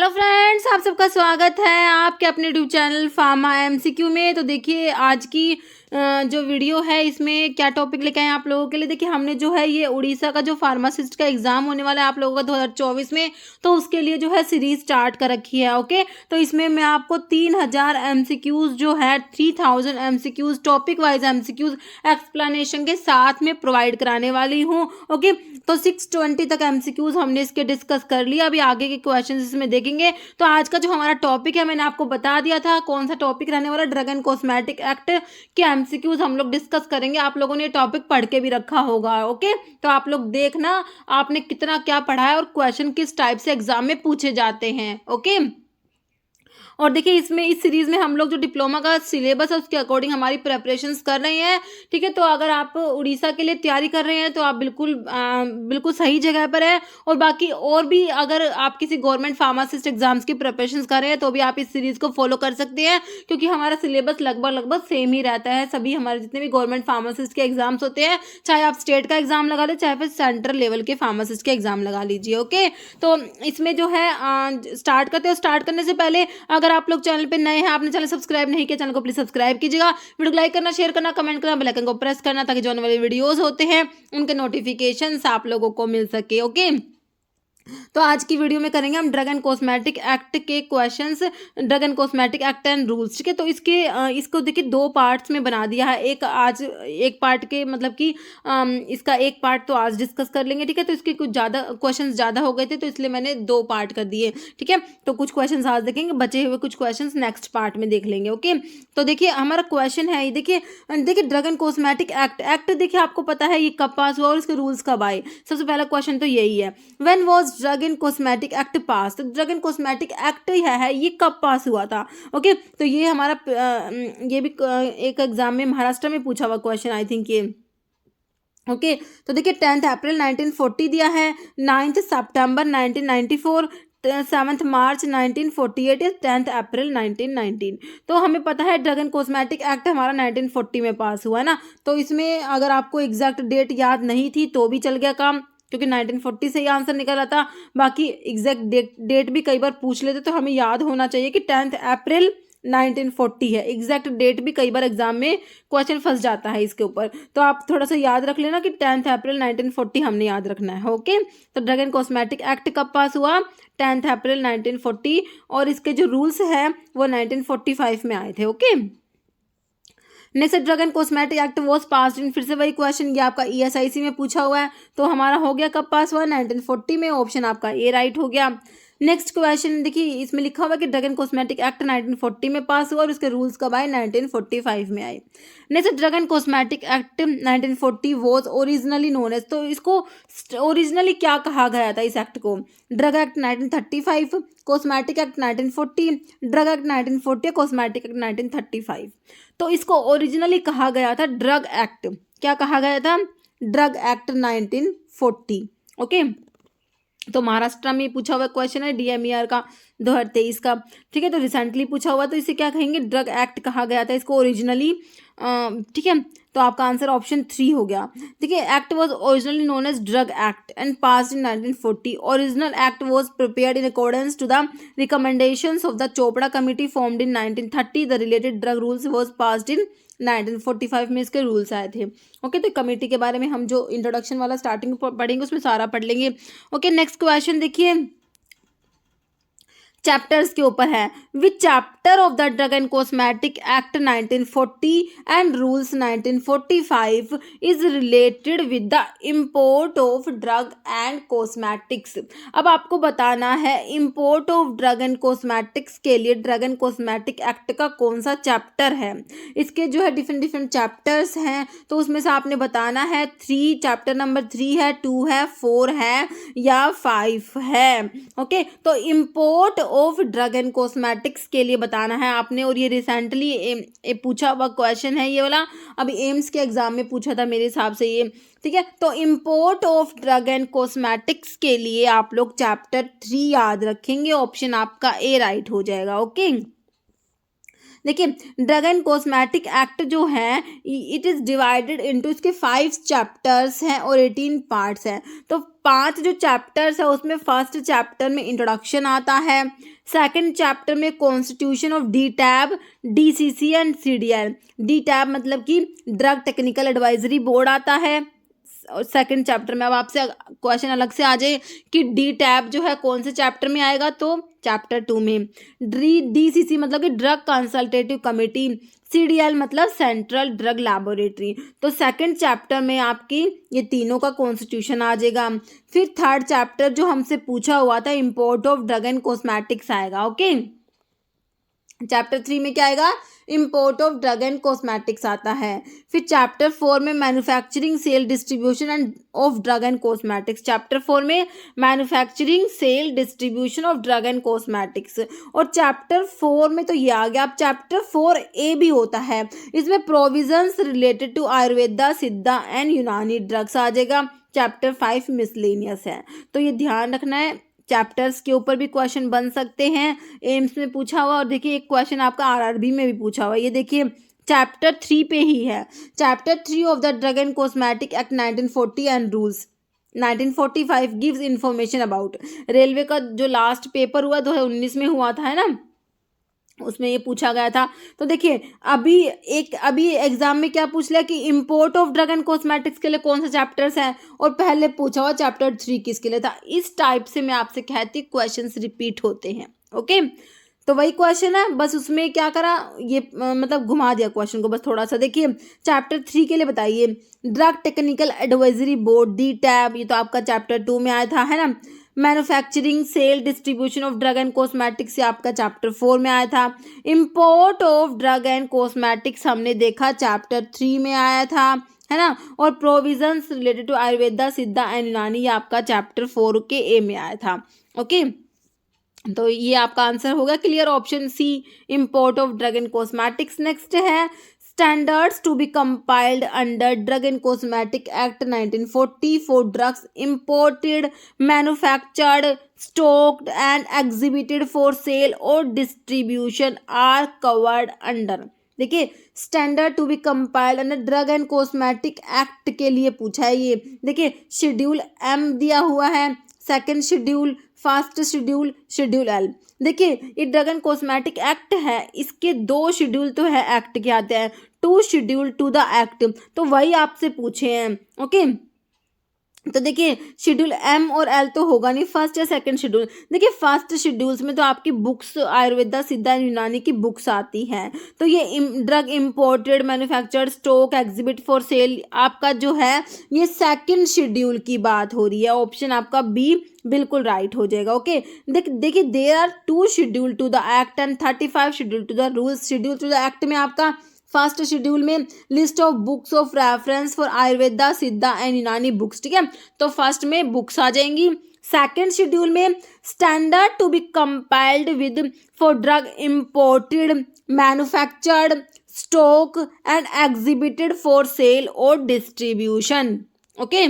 Hello friends, आप सबका स्वागत है आपके अपने यूट्यूब चैनल फार्मा एमसीक्यू में। तो देखिए आज की जो वीडियो है इसमें क्या टॉपिक लेके आए हैं आप लोगों के लिए। देखिए हमने जो है ये उड़ीसा का जो फार्मासिस्ट का एग्जाम होने वाला है आप लोगों का 2024 में, तो उसके लिए जो है सीरीज स्टार्ट कर रखी है। ओके, तो इसमें मैं आपको 3000 एमसीक्यूज जो है 3000 MCQs topic wise MCQs explanation के साथ में प्रोवाइड कराने वाली हूँ। ओके, तो 620 तक एमसीक्यूज हमने इसके डिस्कस कर लिया। अभी आगे के क्वेश्चन इसमें देखेंगे। तो आज का जो हमारा टॉपिक है मैंने आपको बता दिया था कौन सा टॉपिक रहने वाला, ड्रग एंड कॉस्मेटिक एक्ट के एमसीक्यूज हम लोग डिस्कस करेंगे। आप लोगों ने ये टॉपिक पढ़ के भी रखा होगा। ओके, तो आप लोग देखना आपने कितना क्या पढ़ा है और क्वेश्चन किस टाइप से एग्जाम में पूछे जाते हैं। ओके, और देखिए इसमें इस सीरीज में हम लोग जो डिप्लोमा का सिलेबस है उसके अकॉर्डिंग हमारी प्रेपरेशंस कर रहे हैं। ठीक है, तो अगर आप उड़ीसा के लिए तैयारी कर रहे हैं तो आप बिल्कुल सही जगह पर है। और बाकी और भी अगर आप किसी गवर्नमेंट फार्मासिस्ट एग्जाम्स की प्रिपरेशंस कर रहे हैं तो भी आप इस सीरीज को फॉलो कर सकते हैं, क्योंकि हमारा सिलेबस लगभग सेम ही रहता है। सभी हमारे जितने भी गवर्नमेंट फार्मासिस्ट के एग्जाम्स होते हैं, चाहे आप स्टेट का एग्जाम लगा लें चाहे फिर सेंट्रल लेवल के फार्मासिस्ट के एग्जाम लगा लीजिए। ओके, तो इसमें जो है स्टार्ट करते हैं। स्टार्ट करने से पहले अगर आप लोग चैनल पे नए हैं, आपने चैनल सब्सक्राइब नहीं किया, चैनल को प्लीज सब्सक्राइब कीजिएगा। वीडियो को लाइक करना, शेयर करना, कमेंट करना, बेल आइकन को प्रेस करना ताकि जो आने वाले वीडियोस होते हैं उनके नोटिफिकेशंस आप लोगों को मिल सके। ओके, तो आज की वीडियो में करेंगे हम ड्रग एंड कॉस्मेटिक एक्ट के questions, drug and cosmetic act and rules. ठीक है, तो इसको देखिए दो पार्ट्स में बना दिया है। एक पार्ट के मतलब कि इसका एक पार्ट तो आज डिस्कस कर लेंगे। ठीक है, तो इसके कुछ ज़्यादा क्वेश्चंस ज़्यादा हो गए थे तो इसलिए मैंने दो पार्ट कर दिए। ठीक है, तो कुछ क्वेश्चंस आज देखेंगे, बचे हुए कुछ क्वेश्चंस नेक्स्ट पार्ट में देख लेंगे। ओके, तो देखिए हमारा क्वेश्चन है, देखिए ड्रग एंड कॉस्मेटिक एक्ट देखिए आपको पता है ये कब पास हुआ और इसके रूल्स कब आए। सबसे पहला क्वेश्चन तो यही है, when was drug and cosmetic act पास। तो ड्रग एंड कॉस्मेटिक एक्ट है ये कब पास हुआ था। ओके, तो ये हमारा ये भी एक एग्जाम में महाराष्ट्र में पूछा हुआ क्वेश्चन आई थिंक ये। ओके, तो देखिए 10 अप्रैल 1940 दिया है, 9 सितंबर 1994, 7 मार्च 1948 या 10 अप्रैल 1919। तो हमें पता है ड्रग एंड कॉस्मेटिक एक्ट हमारा 1940 में पास हुआ है ना। तो इसमें अगर आपको एग्जैक्ट डेट याद नहीं थी तो भी चल गया काम, क्योंकि 1940 से ही आंसर निकला था। बाकी एग्जैक्ट डेट भी कई बार पूछ लेते तो हमें याद होना चाहिए कि 10 अप्रैल 1940 है। एग्जैक्ट डेट भी कई बार एग्जाम में क्वेश्चन फंस जाता है इसके ऊपर, तो आप थोड़ा सा याद रख लेना कि 10 अप्रैल 1940 हमने याद रखना है। ओके, तो ड्रग एंड कॉस्मेटिक एक्ट कब पास हुआ, 10 अप्रैल 1940, और इसके जो रूल्स हैं वो 1945 में आए थे। Okay, next drug and cosmetic act was pass in, फिर से वही क्वेश्चन, ये आपका ESIC में पूछा हुआ है। तो हमारा हो गया कब पास हुआ, 1940 में। ऑप्शन आपका ए राइट हो गया। नेक्स्ट क्वेश्चन देखिए इसमें लिखा हुआ है कि ड्रग एंड कॉस्मेटिक एक्ट 1940 में पास हुआ और उसके रूल्स कब आए, 1945 में आए। Next drug and cosmetic act 1940 was originally known as. तो इसको ओरिजिनली क्या कहा गया था इस एक्ट को, drug act 1935, cosmetic act 1940, drug act 1940, cosmetic act 1935। तो इसको ओरिजिनली कहा गया था ड्रग एक्ट। क्या कहा गया था, ड्रग एक्ट 1940। ओके, तो महाराष्ट्र में पूछा हुआ क्वेश्चन है DMER का 2023 का। ठीक है, तो रिसेंटली पूछा हुआ तो इसे क्या कहेंगे, ड्रग एक्ट कहा गया था इसको ओरिजिनली। ठीक है, तो आपका आंसर ऑप्शन 3 हो गया। देखिए act was originally known as drug act and passed in 1940। Original act was prepared in accordance to the recommendations of the Chopra committee formed in 1930। The related drug rules was passed in 1945 में इसके rules आए थे। Okay, तो committee के बारे में हम जो इंट्रोडक्शन वाला स्टार्टिंग पढ़ेंगे उसमें सारा पढ़ लेंगे। ओके, नेक्स्ट क्वेश्चन देखिए चैप्टर्स के ऊपर है, विच chapter of the drug and cosmetic act 1940 and rules 1945 is related with the import of drug and cosmetics. अब आपको बताना है import of drug and cosmetics के लिए ड्रग एंड कॉस्मेटिक एक्ट का कौन सा चैप्टर है। इसके जो है डिफरेंट चैप्टर्स हैं, तो उसमें से आपने बताना है 3, चैप्टर नंबर 3 है, 2 है, 4 है या 5 है। ओके, तो import of drug and cosmetics के लिए बताना है आपने। और ये रिसेंटली पूछा हुआ क्वेश्चन है ये वाला, अभी एम्स के एग्जाम में पूछा था मेरे हिसाब से ये। ठीक है, तो import of drug and cosmetics के लिए आप लोग चैप्टर 3 याद रखेंगे। ऑप्शन आपका ए राइट हो जाएगा। ओके, देखिए ड्रग एंड कॉस्मेटिक एक्ट जो है इट इज़ डिवाइडेड इनटू, इसके 5 चैप्टर्स हैं और 18 पार्ट्स हैं। तो 5 जो चैप्टर्स है उसमें फर्स्ट चैप्टर में इंट्रोडक्शन आता है, सेकंड चैप्टर में constitution of D tab, DCC and CDL। D tab मतलब कि ड्रग टेक्निकल एडवाइजरी बोर्ड आता है। और सेकंड चैप्टर में अब आपसे क्वेश्चन अलग से आ जाए कि डी टैब जो है कौन से चैप्टर में आएगा, तो चैप्टर 2 में। DCC मतलब कि ड्रग कंसल्टेटिव कमेटी, CDL मतलब सेंट्रल ड्रग लैबोरेटरी। तो सेकंड चैप्टर में आपकी ये तीनों का कॉन्स्टिट्यूशन आ जाएगा। फिर थर्ड चैप्टर जो हमसे पूछा हुआ था import of drug and cosmetics आएगा। ओके, चैप्टर 3 में क्या आएगा, import of drug and cosmetics आता है। फिर चैप्टर 4 में manufacturing sale distribution and of drug and cosmetics. Chapter 4 में manufacturing sale distribution of drug and cosmetics. और चैप्टर 4 में तो ये आ गया। अब चैप्टर 4A भी होता है, इसमें provisions related to Ayurveda, Siddha and Unani drugs आ जाएगा। चैप्टर 5 मिसलेनियस है। तो ये ध्यान रखना है, चैप्टर्स के ऊपर भी क्वेश्चन बन सकते हैं, एम्स में पूछा हुआ। और देखिए एक क्वेश्चन आपका RRB में भी पूछा हुआ, ये देखिए चैप्टर 3 पे ही है। Chapter 3 of the drug and cosmetic act 1940 and rules 1945 gives information about. Railway का जो लास्ट पेपर हुआ 2019 में हुआ था, है ना, उसमें ये पूछा गया था। तो देखिए अभी एग्जाम में क्या पूछ लिया कि import of drug and cosmetics के लिए कौन सा चैप्टर्स है, और पहले पूछा हुआ चैप्टर 3 किसके लिए था। इस टाइप से मैं आपसे कहती क्वेश्चंस रिपीट होते हैं। ओके, तो वही क्वेश्चन है, बस उसमें क्या करा, ये मतलब घुमा दिया क्वेश्चन को बस थोड़ा सा। देखिए चैप्टर 3 के लिए बताइए, drug technical advisory board, D tab, ये तो आपका चैप्टर 2 में आया था, है ना। Manufacturing sale distribution of drug and cosmetics, ये आपका चैप्टर 4 में आया था। Import of drug and cosmetics हमने देखा चैप्टर 3 में आया था, है ना। और provisions related to Ayurveda, Siddha and यूनानी, ये आपका चैप्टर 4 के A में आया था। ओके, तो ये आपका आंसर होगा clear, option C, import of drug and cosmetics. Next है standards to be compiled under drug and cosmetic act 1940 for drugs imported, manufactured, stocked and exhibited for sale और डिस्ट्रीब्यूशन आर कवर्ड अंडर। देखिए standard to be compiled under drug and cosmetic act के लिए पूछा है ये। देखिए schedule M दिया हुआ है, second schedule, first schedule, schedule L। देखिए ये ड्रग एंड कॉस्मेटिक एक्ट है, इसके 2 शेड्यूल तो है एक्ट के आते हैं, 2 शेड्यूल टू द एक्ट, तो वही आपसे पूछे हैं। ओके, तो देखिए शेड्यूल M और L तो होगा नहीं, फर्स्ट या सेकंड शेड्यूल। देखिए फर्स्ट शेड्यूल्स में तो आपकी बुक्स आयुर्वेदा, सिद्धा, यूनानी की बुक्स आती हैं। तो ये drug imported, manufactured, stock, exhibit for cell आपका जो है ये सेकंड शेड्यूल की बात हो रही है। ऑप्शन आपका B बिल्कुल राइट हो जाएगा। ओके, देखिए there are 2 schedule to the act and 35 schedule to the rules. Schedule to the act में आपका फर्स्ट शेड्यूल में list of books of reference for Ayurveda, Siddha and Unani books, ठीक है, तो फर्स्ट में बुक्स आ जाएंगी। सेकंड शेड्यूल में standard to be compiled with for drug imported, manufactured, stock and exhibited for sale और डिस्ट्रीब्यूशन। ओके,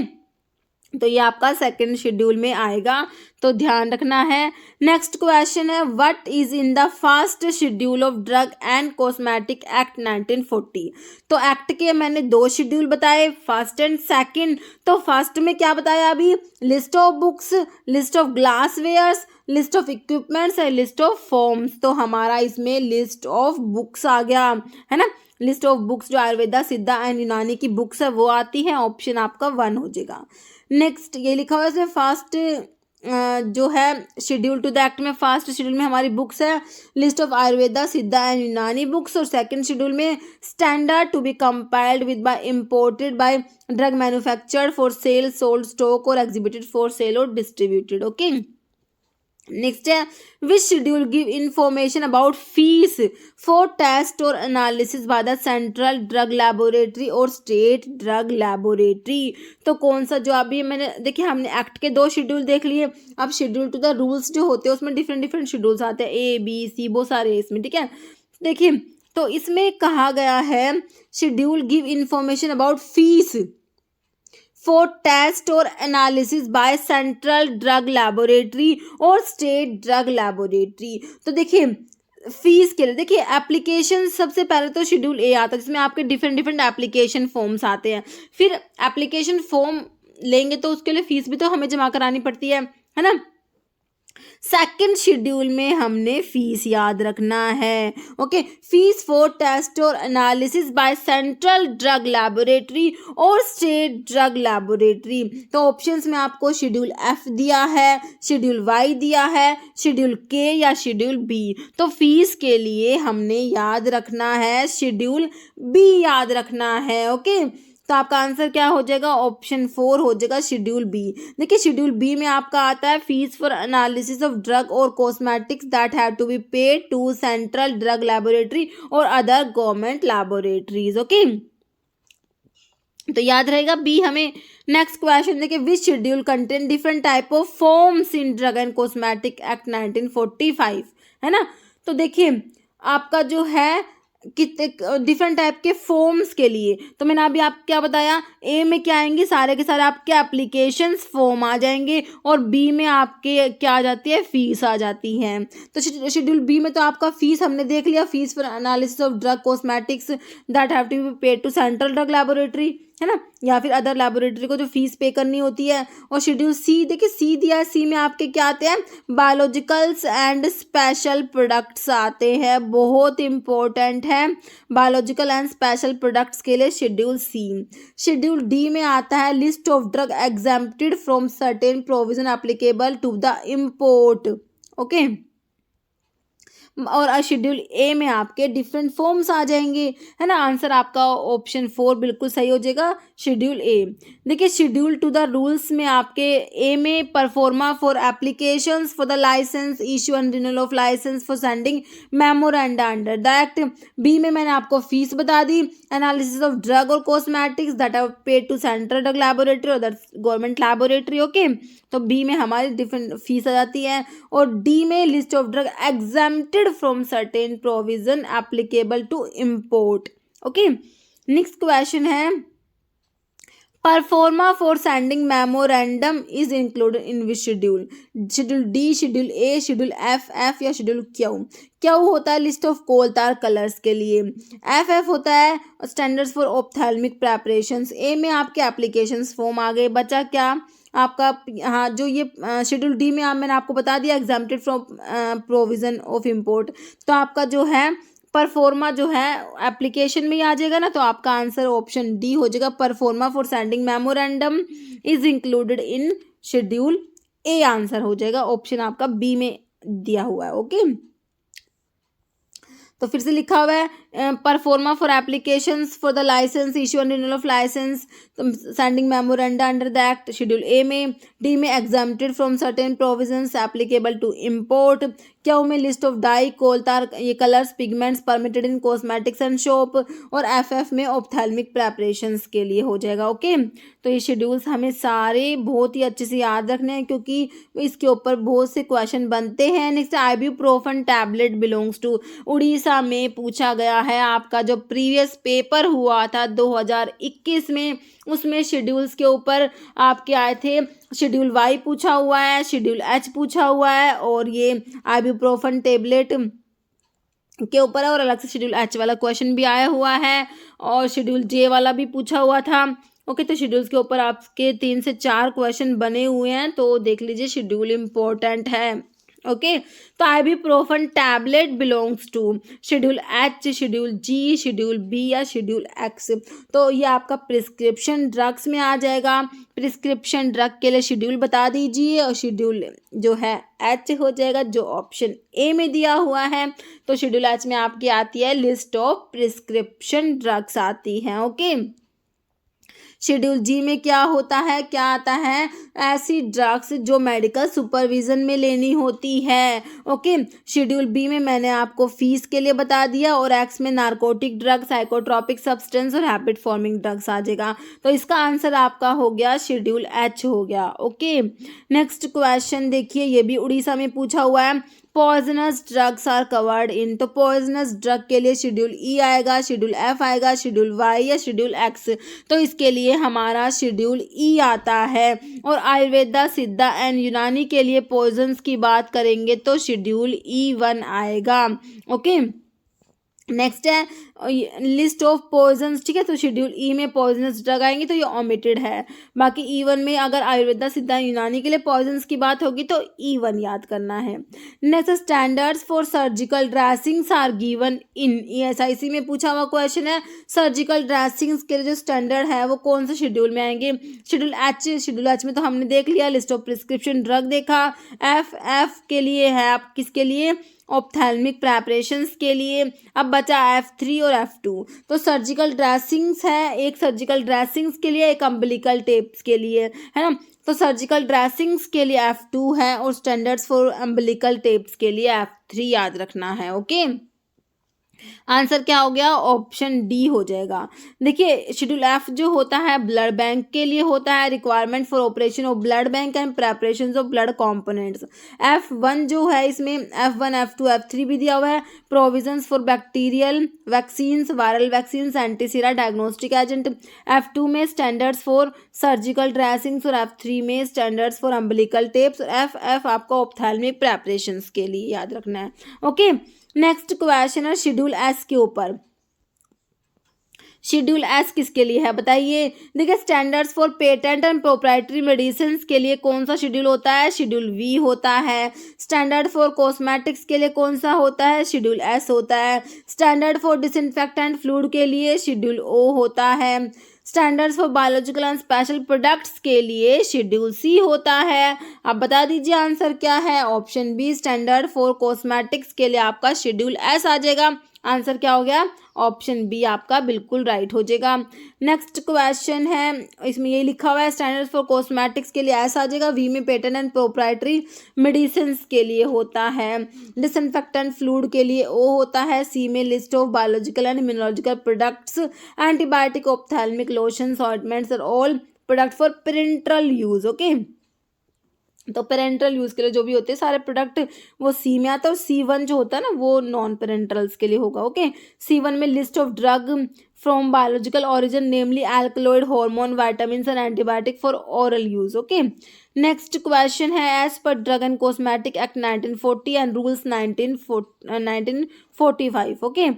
तो ये आपका सेकंड शेड्यूल में आएगा, तो ध्यान रखना है। नेक्स्ट क्वेश्चन है what is in the first schedule of drug and cosmetic act 1940। तो एक्ट के मैंने 2 शेड्यूल बताए, फर्स्ट एंड सेकंड। तो फर्स्ट में क्या बताया अभी, list of books, list of glasswares, list of equipments and list of forms. तो हमारा इसमें लिस्ट ऑफ बुक्स आ गया, है ना। लिस्ट ऑफ बुक्स जो आयुर्वेदा, सिद्धा एंड यूनानी की बुक्स है वो आती है, ऑप्शन आपका 1 हो जाएगा। नेक्स्ट ये लिखा हुआ है इसमें फर्स्ट जो है शेड्यूल टू द एक्ट में, फर्स्ट शेड्यूल में हमारी बुक्स है list of Ayurveda, Siddha and Unani books, और सेकंड शेड्यूल में standard to be compiled with by imported by drug manufactured for sale, sold, stock और एग्जिबिटेड फॉर सेल और डिस्ट्रीब्यूटेड। ओके, नेक्स्ट है which schedule give information about fees for test और analysis by the central drug laboratory और state drug laboratory. तो कौन सा जो अभी मैंने देखिए हमने एक्ट के 2 शेड्यूल देख लिए, अब शेड्यूल टू द रूल्स जो होते हैं उसमें डिफरेंट शेड्यूल्स आते हैं, A, B, C बहुत सारे इसमें, ठीक है। देखिए तो इसमें कहा गया है schedule give information about fees for test और analysis by central drug laboratory और स्टेट ड्रग लैबोरेटरी। तो देखिए फीस के लिए देखिए एप्लीकेशन सबसे पहले तो शेड्यूल A आता है जिसमें आपके डिफरेंट एप्लीकेशन फॉर्म्स आते हैं। फिर एप्लीकेशन फॉर्म लेंगे तो उसके लिए फीस भी तो हमें जमा करानी पड़ती है ना। सेकंड शेड्यूल में हमने फीस याद रखना है। ओके, फीस फॉर टेस्ट और analysis by central drug laboratory और स्टेट ड्रग लैबोरेटरी। तो ऑप्शंस में आपको शेड्यूल एफ दिया है, शेड्यूल वाई दिया है, शेड्यूल के या शेड्यूल बी। तो फीस के लिए हमने याद रखना है शेड्यूल बी याद रखना है। ओके, तो आपका आंसर क्या हो जाएगा, ऑप्शन 4 हो जाएगा शेड्यूल बी। देखिए शेड्यूल बी में आपका आता है fees for analysis of drug और cosmetics that have to be paid to central drug laboratory और अदर गवर्नमेंट लैबोरेटरीज। ओके, तो याद रहेगा बी हमें। नेक्स्ट क्वेश्चन देखिए, which schedule contain different type of forms in drug and cosmetic act 1945, है ना। तो देखिए आपका जो है कितने डिफरेंट टाइप के फॉर्म्स के लिए, तो मैंने अभी आप क्या बताया, ए में क्या आएंगे, सारे के सारे आपके एप्लीकेशंस फॉर्म आ जाएंगे और बी में आपके क्या आ जाती है, फीस आ जाती है। तो शेड्यूल बी में तो आपका फीस हमने देख लिया, fees for analysis of drug cosmetics that have to be paid to central drug laboratory, है ना, या फिर अदर लैबोरेटरी को जो फीस पे करनी होती है। और शेड्यूल सी देखिए, सी दिया है, सी में आपके क्या आते हैं, बायोलॉजिकल्स एंड स्पेशल प्रोडक्ट्स आते हैं, बहुत इंपॉर्टेंट है बायोलॉजिकल एंड स्पेशल प्रोडक्ट्स के लिए शेड्यूल सी। शेड्यूल डी में आता है list of drug exempted from certain provision applicable to the import. Okay, और शेड्यूल ए में आपके डिफरेंट फॉर्म्स आ जाएंगे, है ना। आंसर आपका ऑप्शन 4 बिल्कुल सही हो जाएगा, शेड्यूल ए। देखिए शेड्यूल टू द रूल्स में आपके ए में proforma for applications for the licence issue and renewal of licence for sending memoranda under the act. B में मैंने आपको फीस बता दी, एनालिसिस ऑफ ड्रग और cosmetics that are paid to central drug laboratory और government laboratory. Okay, तो B में हमारी डिफरेंट फीस आ जाती है। और डी में list of drug exempted from certain provision applicable to import. Okay, next question है, proforma for sending memorandum is included in which schedule, schedule D, schedule A, schedule F या schedule Q. Q होता है list of कोलतार colours के लिए, F होता है standards for ophthalmic preparations, ए में आपके एप्लीकेशंस फॉर्म आ गए। बचा क्या आपका, हाँ जो ये शेड्यूल डी में मैंने आपको बता दिया exempted from provision of import. तो आपका जो है परफॉर्मा जो है एप्लीकेशन में ही आ जाएगा ना, तो आपका आंसर ऑप्शन डी हो जाएगा, pro forma for sending memorandum is included in schedule A answer हो जाएगा, ऑप्शन आपका बी में दिया हुआ है। ओके, तो फिर से लिखा हुआ है proforma for applications for the licence issue and renewal of licence sending memoranda under the act schedule A में, डी में exempted from certain provisions applicable to import, Q में लिस्ट ऑफ डाई कोलतार ये colours pigments permitted in cosmetics and shop, और F में ophthalmic preparations के लिए हो जाएगा। ओके, तो ये शेड्यूल्स हमें सारे बहुत ही अच्छे से याद रखने हैं क्योंकि इसके ऊपर बहुत से क्वेश्चन बनते हैं। Next, ibuprofen tablet belongs to, Orissa में पूछा गया है। आपका जो प्रीवियस पेपर हुआ था 2021 में, उसमें शेड्यूल्स के ऊपर आपके आए थे, शेड्यूल वाई पूछा हुआ है, शेड्यूल एच पूछा हुआ है, और ये आइब्यूप्रोफेन टेबलेट के ऊपर है, और अलग से शेड्यूल एच वाला क्वेश्चन भी आया हुआ है, और शेड्यूल जे वाला भी पूछा हुआ था। ओके, तो शेड्यूल्स के ऊपर आपके 3 से 4 क्वेश्चन बने हुए हैं, तो देख लीजिए शेड्यूल इम्पोर्टेंट है। ओके, तो ibuprofen tablet belongs to schedule H, schedule G, schedule B या शेड्यूल एक्स। तो ये आपका प्रिस्क्रिप्शन ड्रग्स में आ जाएगा। प्रिस्क्रिप्शन ड्रग के लिए शेड्यूल बता दीजिए, और शेड्यूल जो है एच हो जाएगा जो ऑप्शन ए में दिया हुआ है। तो शेड्यूल एच में आपकी आती है लिस्ट ऑफ प्रिस्क्रिप्शन ड्रग्स आती हैं। ओके, शेड्यूल जी में क्या होता है, क्या आता है, ऐसी ड्रग्स जो मेडिकल सुपरविजन में लेनी होती है। ओके, शेड्यूल बी में मैंने आपको फीस के लिए बता दिया, और एक्स में नारकोटिक ड्रग्स, साइकोट्रोपिक सब्सटेंस और हैबिट फॉर्मिंग ड्रग्स आ जाएगा। तो इसका आंसर आपका हो गया शेड्यूल एच हो गया। ओके, नेक्स्ट क्वेश्चन देखिए, ये भी उड़ीसा में पूछा हुआ है, poisonous drugs are covered in. तो पॉइजनस ड्रग के लिए शेड्यूल ई आएगा, शेड्यूल एफ आएगा, शेड्यूल वाई या शेड्यूल एक्स। तो इसके लिए हमारा शेड्यूल ई आता है। और आयुर्वेदा, सिद्धा एंड यूनानी के लिए पॉइजन्स की बात करेंगे तो शेड्यूल E1 आएगा। ओके, नेक्स्ट है लिस्ट ऑफ पॉइजन्स, ठीक है, तो शेड्यूल ई में पॉइजनस ड्रग आएंगे तो ये ओमिटेड है। बाकी E1 में अगर आयुर्वेदा सिद्धा यूनानी के लिए पॉइजन्स की बात होगी तो E1 याद करना है। Next standards for surgical dressings are given in, ESIC में पूछा हुआ क्वेश्चन है। सर्जिकल ड्रेसिंग्स के लिए जो स्टैंडर्ड है वो कौन से शेड्यूल में आएंगे? शेड्यूल एच में तो हमने देख लिया, लिस्ट ऑफ प्रिस्क्रिप्शन ड्रग देखा। एफ के लिए है, आप किसके लिए? ऑप्थेल्मिक प्रेपरेशंस के लिए। अब बचा F3 और F2, तो सर्जिकल ड्रेसिंग्स है, एक सर्जिकल ड्रेसिंग्स के लिए, एक अम्बिलिकल टेप्स के लिए, है ना। तो सर्जिकल ड्रेसिंग्स के लिए F2 है और स्टैंडर्ड्स फॉर अम्बिलिकल टेप्स के लिए F3 याद रखना है। ओके, आंसर क्या हो गया? ऑप्शन डी हो जाएगा। देखिए शेड्यूल एफ जो होता है ब्लड बैंक के लिए होता है, requirement for operation of blood bank and preparation of blood components. F1 जो है इसमें F1 F2 F3 भी दिया हुआ है। Provisions for bacterial vaccines, viral vaccines, antisera diagnostic agent. F2 में स्टैंडर्ड्स फॉर सर्जिकल ड्रेसिंग्स और F3 में स्टैंडर्ड्स फॉर अम्बिलिकल टेप्स और F आपका ऑप्थेल्मिक प्रेपरेशंस के लिए याद रखना है। ओके, नेक्स्ट क्वेश्चन है शेड्यूल एस के ऊपर। शेड्यूल एस किसके लिए है बताइए? देखिए standards for patent and proprietary medicine के लिए कौन सा शेड्यूल होता है? शेड्यूल वी होता है। स्टैंडर्ड फॉर कॉस्मेटिक्स के लिए कौन सा होता है? शेड्यूल एस होता है। स्टैंडर्ड फॉर डिसइंफेक्टेंट फ्लूइड के लिए शेड्यूल ओ होता है। Standards for biological and special products के लिए शेड्यूल सी होता है। आप बता दीजिए आंसर क्या है? Option B standard for cosmetics के लिए आपका शेड्यूल एस आ जाएगा। आंसर क्या हो गया? ऑप्शन बी आपका बिल्कुल राइट हो जाएगा। नेक्स्ट क्वेश्चन है, इसमें ये लिखा हुआ है स्टैंडर्ड्स फॉर कॉस्मेटिक्स के लिए एस आ जाएगा। वी में पेटेंट एंड प्रोप्राइटरी मेडिसिन के लिए होता है। डिसइंफेक्टेंट फ्लूइड के लिए ओ होता है। सी में list of biological and immunological products, antibiotic, ophthalmic, lotions, ointments are all product for parental use. Okay, तो पेरेंटल यूज़ के लिए जो भी होते हैं सारे प्रोडक्ट वो सी में आता है, और C1 जो होता है ना वो नॉन पेरेंटल्स के लिए होगा। ओके, C1 में list of drug from biological origin namely alkaloid, hormone, vitamins and antibiotic for oral use. Okay, next question है as per drug and cosmetic act 1940 and rules 1945। Okay,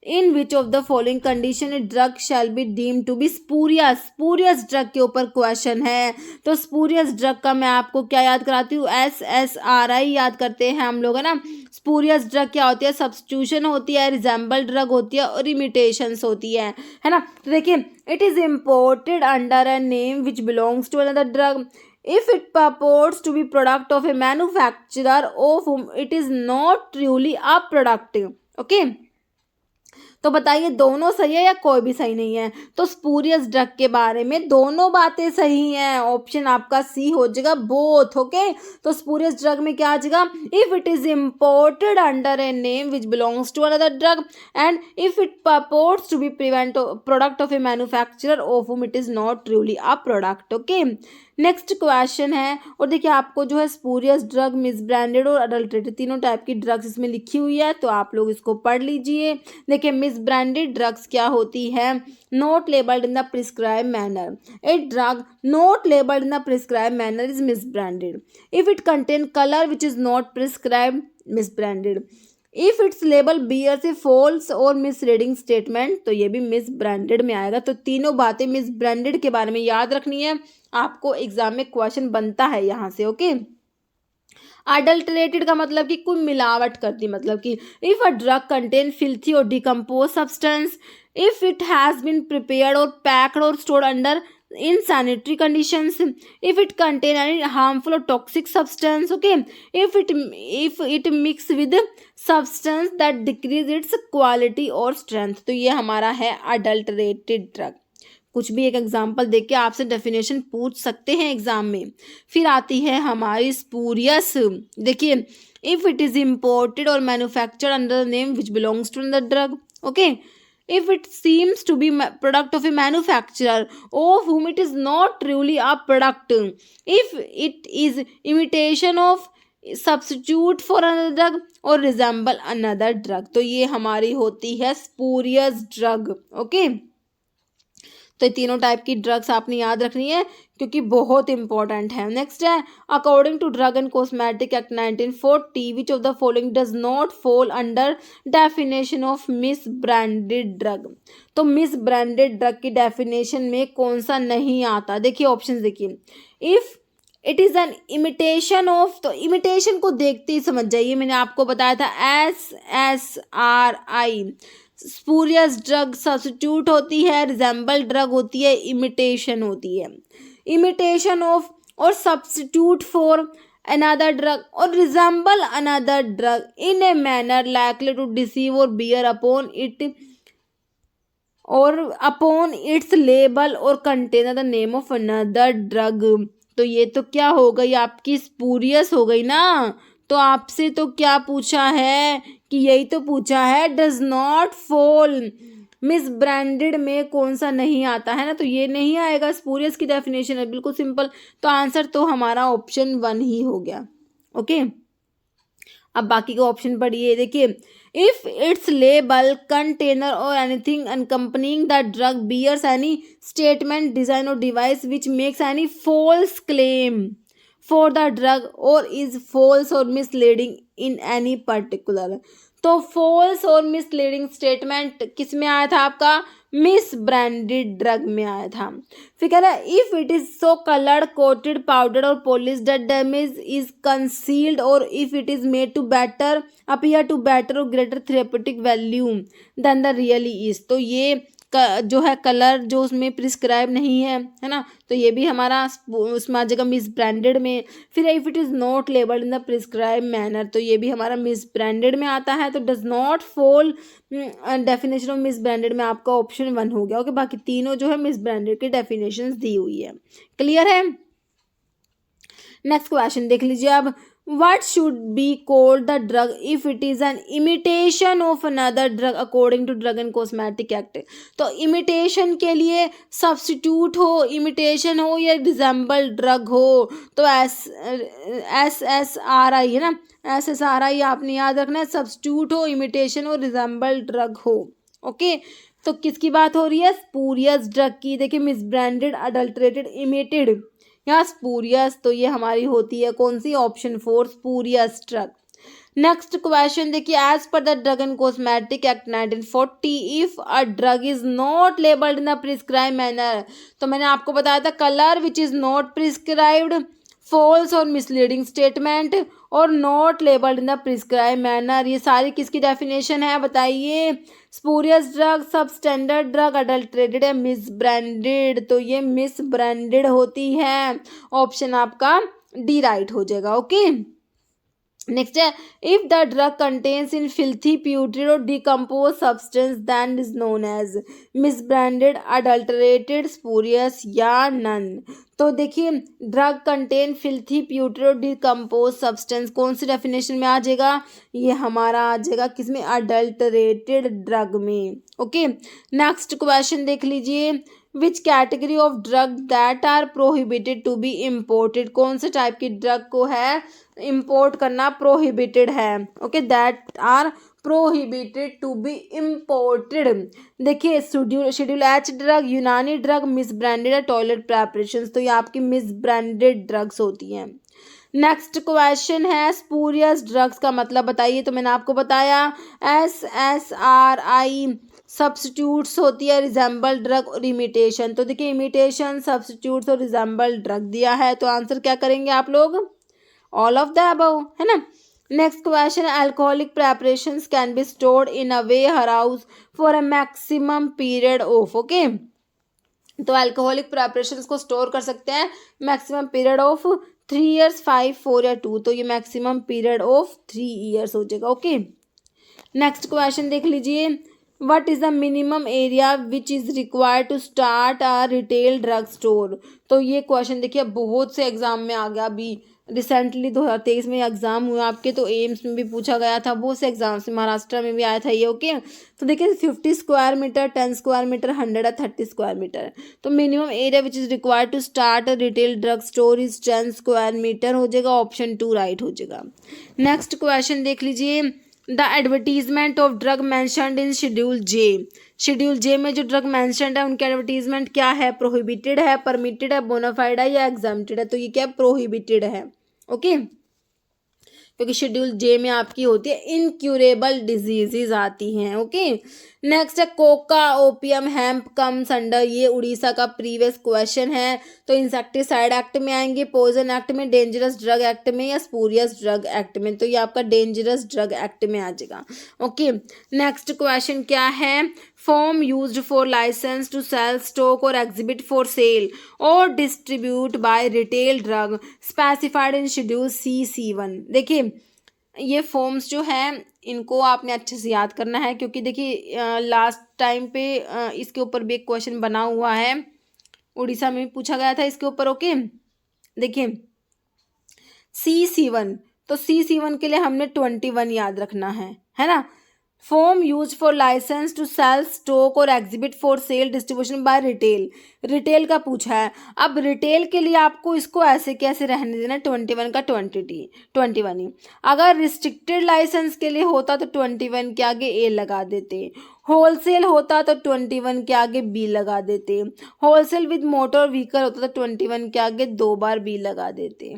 in which of the following condition a drug shall be deem to be spurious. Spurious drug के ऊपर question है, तो spurious drug का मैं आपको क्या याद कराती हूँ? SSRI याद करते हैं हम लोग, है ना। स्पूरियस ड्रग क्या होती है? सब्स्टिट्यूशन होती है, रिजेंबल ड्रग होती है और इमिटेशंस होती है ना। तो देखिए it is imported under a name which belongs to another drug if it purports to be product of a manufacturer of whom it is not truly a product। okay? तो बताइए दोनों सही है या कोई भी सही नहीं है? तो स्पूरियस ड्रग के बारे में दोनों बातें सही हैं। ऑप्शन आपका सी हो जाएगा, बोथ। ओके, तो स्पूरियस ड्रग में क्या आ जाएगा? If it is imported under a name which belongs to another drug and if इट purports to be product of a manufacturer of whom it is not truly a product। Okay, next question है, और देखिए आपको जो है spurious drug, misbranded और adulterated तीनों type की ड्रग्स इसमें लिखी हुई है, तो आप लोग इसको पढ़ लीजिए। देखिए मिसब्रांडेड ड्रग्स क्या होती है? Not labelled in the prescribe manner. A drug not labelled in the prescribe manner is misbranded. If it contain colour which is not prescribe, misbranded. If its label bears a false और misleading statement, तो ये भी miss branded में आएगा। तो तीनों बातें miss branded के बारे में याद रखनी है, आपको एग्जाम में क्वेश्चन बनता है यहाँ से। ओके, अडल्टरेटेड का मतलब कि कोई मिलावट करती, मतलब कि if a drug contain filthy और decompose substance, if it has been prepared और पैक्ड और stored under in sanitary conditions, if it contain any harmful or toxic substance, okay, if it mix with substance that decrease its quality or strength, तो ये हमारा है adulterated drug। कुछ भी एक example देख के आपसे डेफिनेशन पूछ सकते हैं एग्जाम में। फिर आती है हमारी स्पूरियस। देखिए इफ इट इज इम्पोर्टेड और manufactured under the name which belongs to the drug. Okay, if it seems to be product of a manufacturer of whom it is not truly a product, if it is imitation of substitute for another drug or resemble another drug, तो ये हमारी होती है spurious drug। Okay, तो ये तीनों type की drugs आपने याद रखनी है क्योंकि बहुत इंपॉर्टेंट है। नेक्स्ट है, according to drug and cosmetic act 1940 which of the following does not fall under definition of misbranded drug. तो मिस ब्रांडेड ड्रग की डेफिनेशन में कौन सा नहीं आता? देखिए ऑप्शन देखिए, if it is an imitation of, तो इमिटेशन को देखते ही समझ जाइए, मैंने आपको बताया था SSRI स्पूरियस ड्रग सब्स्टिट्यूट होती है, रिजेंबल ड्रग होती है, इमिटेशन होती है। इमिटेशन ऑफ और सब्स्टिट्यूट फॉर अनदर ड्रग और resemble another drug in a manner likely to deceive और बियर अपॉन इट और अपॉन इट्स लेबल और container the name of another drug. तो ये तो क्या हो गई आपकी स्पूरियस हो गई ना। तो आपसे तो क्या पूछा है कि यही तो पूछा है, does not fall miss branded में कौन सा नहीं आता है ना, तो ये नहीं आएगा, स्पूरियस की डेफिनेशन है, बिल्कुल सिंपल। तो आंसर तो हमारा ऑप्शन 1 ही हो गया। ओके, अब बाकी का ऑप्शन पढ़िए। देखिए, इफ इट्स लेबल कंटेनर और anything accompanying the drug bears any statement design और device which makes any false claim for the drug और इज फॉल्स और मिसलीडिंग इन एनी पर्टिकुलर। तो फॉल्स और मिसलीडिंग स्टेटमेंट किस में आया था आपका? मिस ब्रांडेड ड्रग में आया था। फिर कह रहा है, if it is so coloured coated powder और polish that damage is concealed और if it is made to better appear to better और greater therapeutic value than the really is. तो ये जो है कलर जो उसमें प्रिस्क्राइब नहीं है ना, तो ये भी हमारा उसमें आ जाएगा मिस ब्रांडेड में। फिर if it is not labelled in the prescribe manner, तो ये भी हमारा मिस ब्रांडेड में आता है। तो does not fall definition of miss branded में आपका ऑप्शन 1 हो गया। ओके, बाकी तीनों जो है मिस ब्रांडेड की डेफिनेशंस दी हुई है। क्लियर है? नेक्स्ट क्वेश्चन देख लीजिए अब, what should be called the drug if it is an imitation of another drug according to drug and cosmetic act। तो imitation के लिए substitute हो, imitation हो या resemble drug हो, तो SSRI है ना, SSRI आपने याद रखना है, substitute हो, imitation हो, resemble drug हो। ओके, तो किसकी बात हो रही है? स्पूरियस ड्रग की। देखिए, मिसब्रांडेड, अडल्ट्रेटेड, इमिटेड या स्पूरियस, तो ये हमारी होती है कौन सी? Option 4 spurious drug. Next question देखिए, as per the drug and cosmetic act 1940 if a drug is not labelled in a prescribe manner, तो मैंने आपको बताया था colour which is not prescribed, false और मिसलीडिंग स्टेटमेंट और not labelled in the prescribe manner, ये सारी किसकी डेफिनेशन है बताइए? स्पूरियस ड्रग, सब स्टैंडर्ड ड्रग, अडल्ट्रेटेड या मिस ब्रांडेड, तो ये मिस ब्रांडेड होती है। ऑप्शन आपका डी राइट हो जाएगा। ओके, नेक्स्ट है, if the drug contains in filthy putrid और decompose substance than is known as misbranded, adulterated, spurious या नन। तो देखिए, ड्रग कंटेन फिल्थी प्यूट्रिड और डिकम्पोज सब्सटेंस कौन सी डेफिनेशन में आ जाएगा? ये हमारा आ जाएगा किसमें? अडल्टरेटेड ड्रग में। ओके, नेक्स्ट क्वेश्चन देख लीजिए, which category of drug that are prohibited to be imported, कौन से टाइप की ड्रग को है इम्पोर्ट करना प्रोहिबिटेड है? Okay, that are prohibited to be imported. देखिए, schedule H drug, Unani drug, misbranded या टॉयलेट प्रेपरेशन, तो ये आपकी मिस ब्रांडेड ड्रग्स होती हैं। नेक्स्ट क्वेश्चन है, स्पूरियस ड्रग्स का मतलब बताइए, तो मैंने आपको बताया SSRI सब्स्टिट्यूट्स होती है, रिजेंबल ड्रग और इमिटेशन। तो देखिए, इमिटेशन, सब्स्टिट्यूट्स और रिजेंबल ड्रग दिया है, तो आंसर क्या करेंगे आप लोग? ऑल ऑफ द अबव, है ना। Next question, alcoholic preparations can be stored in a warehouse for a maximum period of. Okay, तो अल्कोहलिक प्रेपरेशंस को स्टोर कर सकते हैं मैक्सिमम पीरियड ऑफ 3 years, 5, 4 या 2, तो ये मैक्सिमम पीरियड ऑफ 3 years हो जाएगा। ओके, नेक्स्ट क्वेश्चन देख लीजिए, what is the minimum area which is required to start a retail drug store. तो ये क्वेश्चन देखिए बहुत से एग्जाम में आ गया, अभी रिसेंटली 2023 में एग्जाम हुआ आपके, तो एम्स में भी पूछा गया था, बहुत से एग्जाम से, महाराष्ट्र में भी आया था ये। ओके, तो देखिए 50 स्क्वायर मीटर, 10 स्क्वायर मीटर, 100 या 30 स्क्वायर मीटर। तो minimum area which is required to start a retail drug store is 10 square metre हो जाएगा। ऑप्शन 2 राइट हो जाएगा। नेक्स्ट क्वेश्चन देख लीजिए, the advertisement of drug mentioned in schedule J. Schedule J में जो ड्रग मैंशनड है उनके एडवर्टीजमेंट क्या है, प्रोहिबिटेड है, परमिटेड है, बोनाफाइड है या एग्जाम्प्टेड है। तो ये क्या है, प्रोहिबिटेड है। ओके, क्योंकि शेड्यूल जे में आपकी होती है इनक्यूरेबल डिजीजेज आती हैं। ओके, नेक्स्ट है Coca, opium, hemp comes under, ये उड़ीसा का प्रीवियस क्वेश्चन है। तो इंसेक्टिसाइड एक्ट में आएंगे, पॉइजन एक्ट में, डेंजरस ड्रग एक्ट में या स्पूरियस ड्रग एक्ट में। तो ये आपका डेंजरस ड्रग एक्ट में आ जाएगा। ओके, नेक्स्ट क्वेश्चन क्या है, form used for licence to sale, stock और एग्जिबिट फॉर सेल और distribute by retail drug specified in schedule C1। देखिए ये फॉर्म्स जो हैं इनको आपने अच्छे से याद करना है, क्योंकि देखिए लास्ट टाइम पे इसके ऊपर भी एक क्वेश्चन बना हुआ है, उड़ीसा में भी पूछा गया था इसके ऊपर। ओके, देखिए C1, तो C1 के लिए हमने 21 याद रखना है ना। Form use for licence to sale, stock और exhibit for sale, distribution by retail, retail का पूछा है। अब रिटेल के लिए आपको इसको ऐसे कैसे रहने देना, 21 का 21 ही। अगर रिस्ट्रिक्टेड लाइसेंस के लिए होता तो 21 के आगे ए लगा देते, होलसेल होता तो 21 के आगे बी लगा देते, होलसेल विद मोटर व्हीकल होता तो 21 के आगे 2 बार बी लगा देते।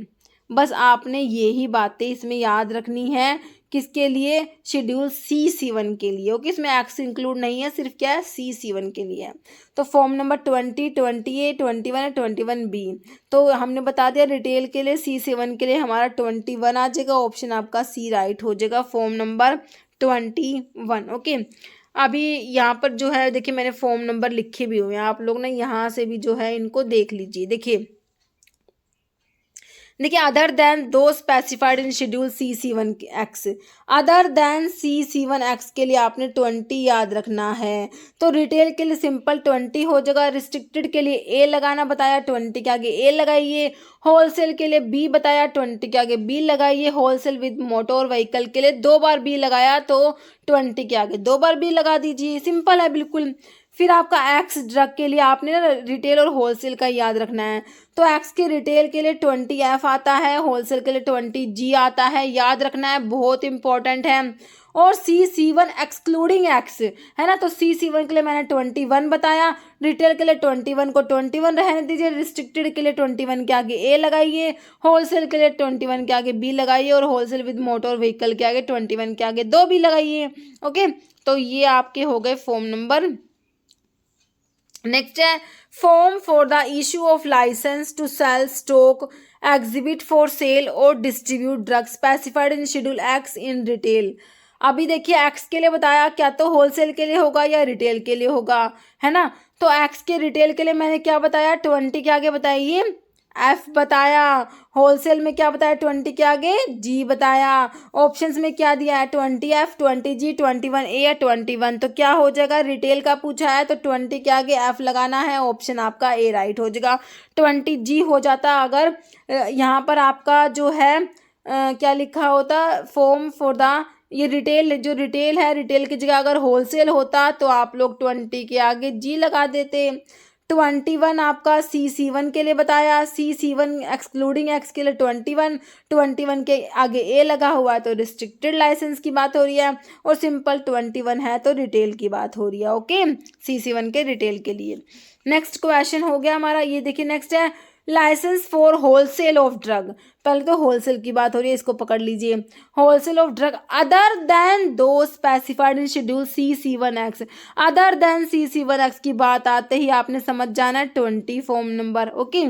बस आपने यही बातें इसमें याद रखनी है, किसके लिए, शेड्यूल C1 के लिए। ओके, इसमें एक्स इंक्लूड नहीं है, सिर्फ क्या है, C1 के लिए है। तो फॉर्म नंबर 20, 20A, 21 और 21B। तो हमने बता दिया रिटेल के लिए C1 के लिए हमारा 21 आ जाएगा, ऑप्शन आपका सी राइट हो जाएगा, फॉर्म नंबर 21। ओके, अभी यहाँ पर जो है देखिए मैंने फॉर्म नंबर लिखे भी हुए हैं, आप लोग ना यहाँ से भी जो है इनको देख लीजिए। देखिए other than those specified in schedule C1X, other than C1X के लिए आपने 20 याद रखना है। तो रिटेल के लिए सिंपल 20 हो जाएगा, रिस्ट्रिक्टेड के लिए ए लगाना बताया, 20 के आगे ए लगाइए, होलसेल के लिए बी बताया, 20 के आगे बी लगाइए, होलसेल विद मोटर व्हीकल के लिए 2 बार बी लगाया तो 20 के आगे 2 बार बी लगा दीजिए, सिंपल है बिल्कुल। फिर आपका एक्स ड्रग के लिए आपने ना रिटेल और होलसेल का याद रखना है। तो एक्स के रिटेल के लिए 20F आता है, होलसेल के लिए 20G आता है, याद रखना है, बहुत इंपॉर्टेंट है। और C1 एक्सक्लूडिंग एक्स है ना, तो C1 के लिए मैंने 21 बताया, रिटेल के लिए 21 को 21 रहने दीजिए, रिस्ट्रिक्टेड के लिए 21 के आगे ए लगाइए, होलसेल के लिए 21 के आगे बी लगाइए और होलसेल विद मोटर व्हीकल के आगे 21 के आगे 2 बी लगाइए। ओके, तो ये आपके हो गए फॉर्म नंबर। नेक्स्ट है form for the issue of licence to sale, stock, exhibit for sale और distribute drug specified in schedule X in retail. अभी देखिए एक्स के लिए बताया, क्या तो होलसेल के लिए होगा या रिटेल के लिए होगा, है ना। तो एक्स के रिटेल के लिए मैंने क्या बताया, 20 के आगे बताइए एफ बताया, होलसेल में क्या बताया, 20 के आगे जी बताया, ऑप्शंस में क्या दिया है, 20F, 20G, 21A या 21। तो क्या हो जाएगा, रिटेल का पूछा है तो 20 के आगे एफ लगाना है, ऑप्शन आपका ए राइट हो जाएगा। 20G हो जाता अगर यहाँ पर आपका जो है क्या लिखा होता, फॉर्म फॉर द, ये रिटेल, जो रिटेल है रिटेल की जगह अगर होलसेल होता तो आप लोग 20 के आगे जी लगा देते। 21 आपका C1 के लिए बताया, C1 एक्सक्लूडिंग एक्स के लिए 21 के आगे ए लगा हुआ है तो रिस्ट्रिक्टेड लाइसेंस की बात हो रही है, और सिंपल 21 है तो रिटेल की बात हो रही है। ओके, C1 के रिटेल के लिए। नेक्स्ट क्वेश्चन हो गया हमारा, ये देखिए नेक्स्ट है licence for wholesale of drug. पहले तो होलसेल की बात हो रही है, इसको पकड़ लीजिए, wholesale of drug other than those specified in schedule C1X। Other than C1X की बात आते ही आपने समझ जाना है 20 फॉर्म नंबर। ओके,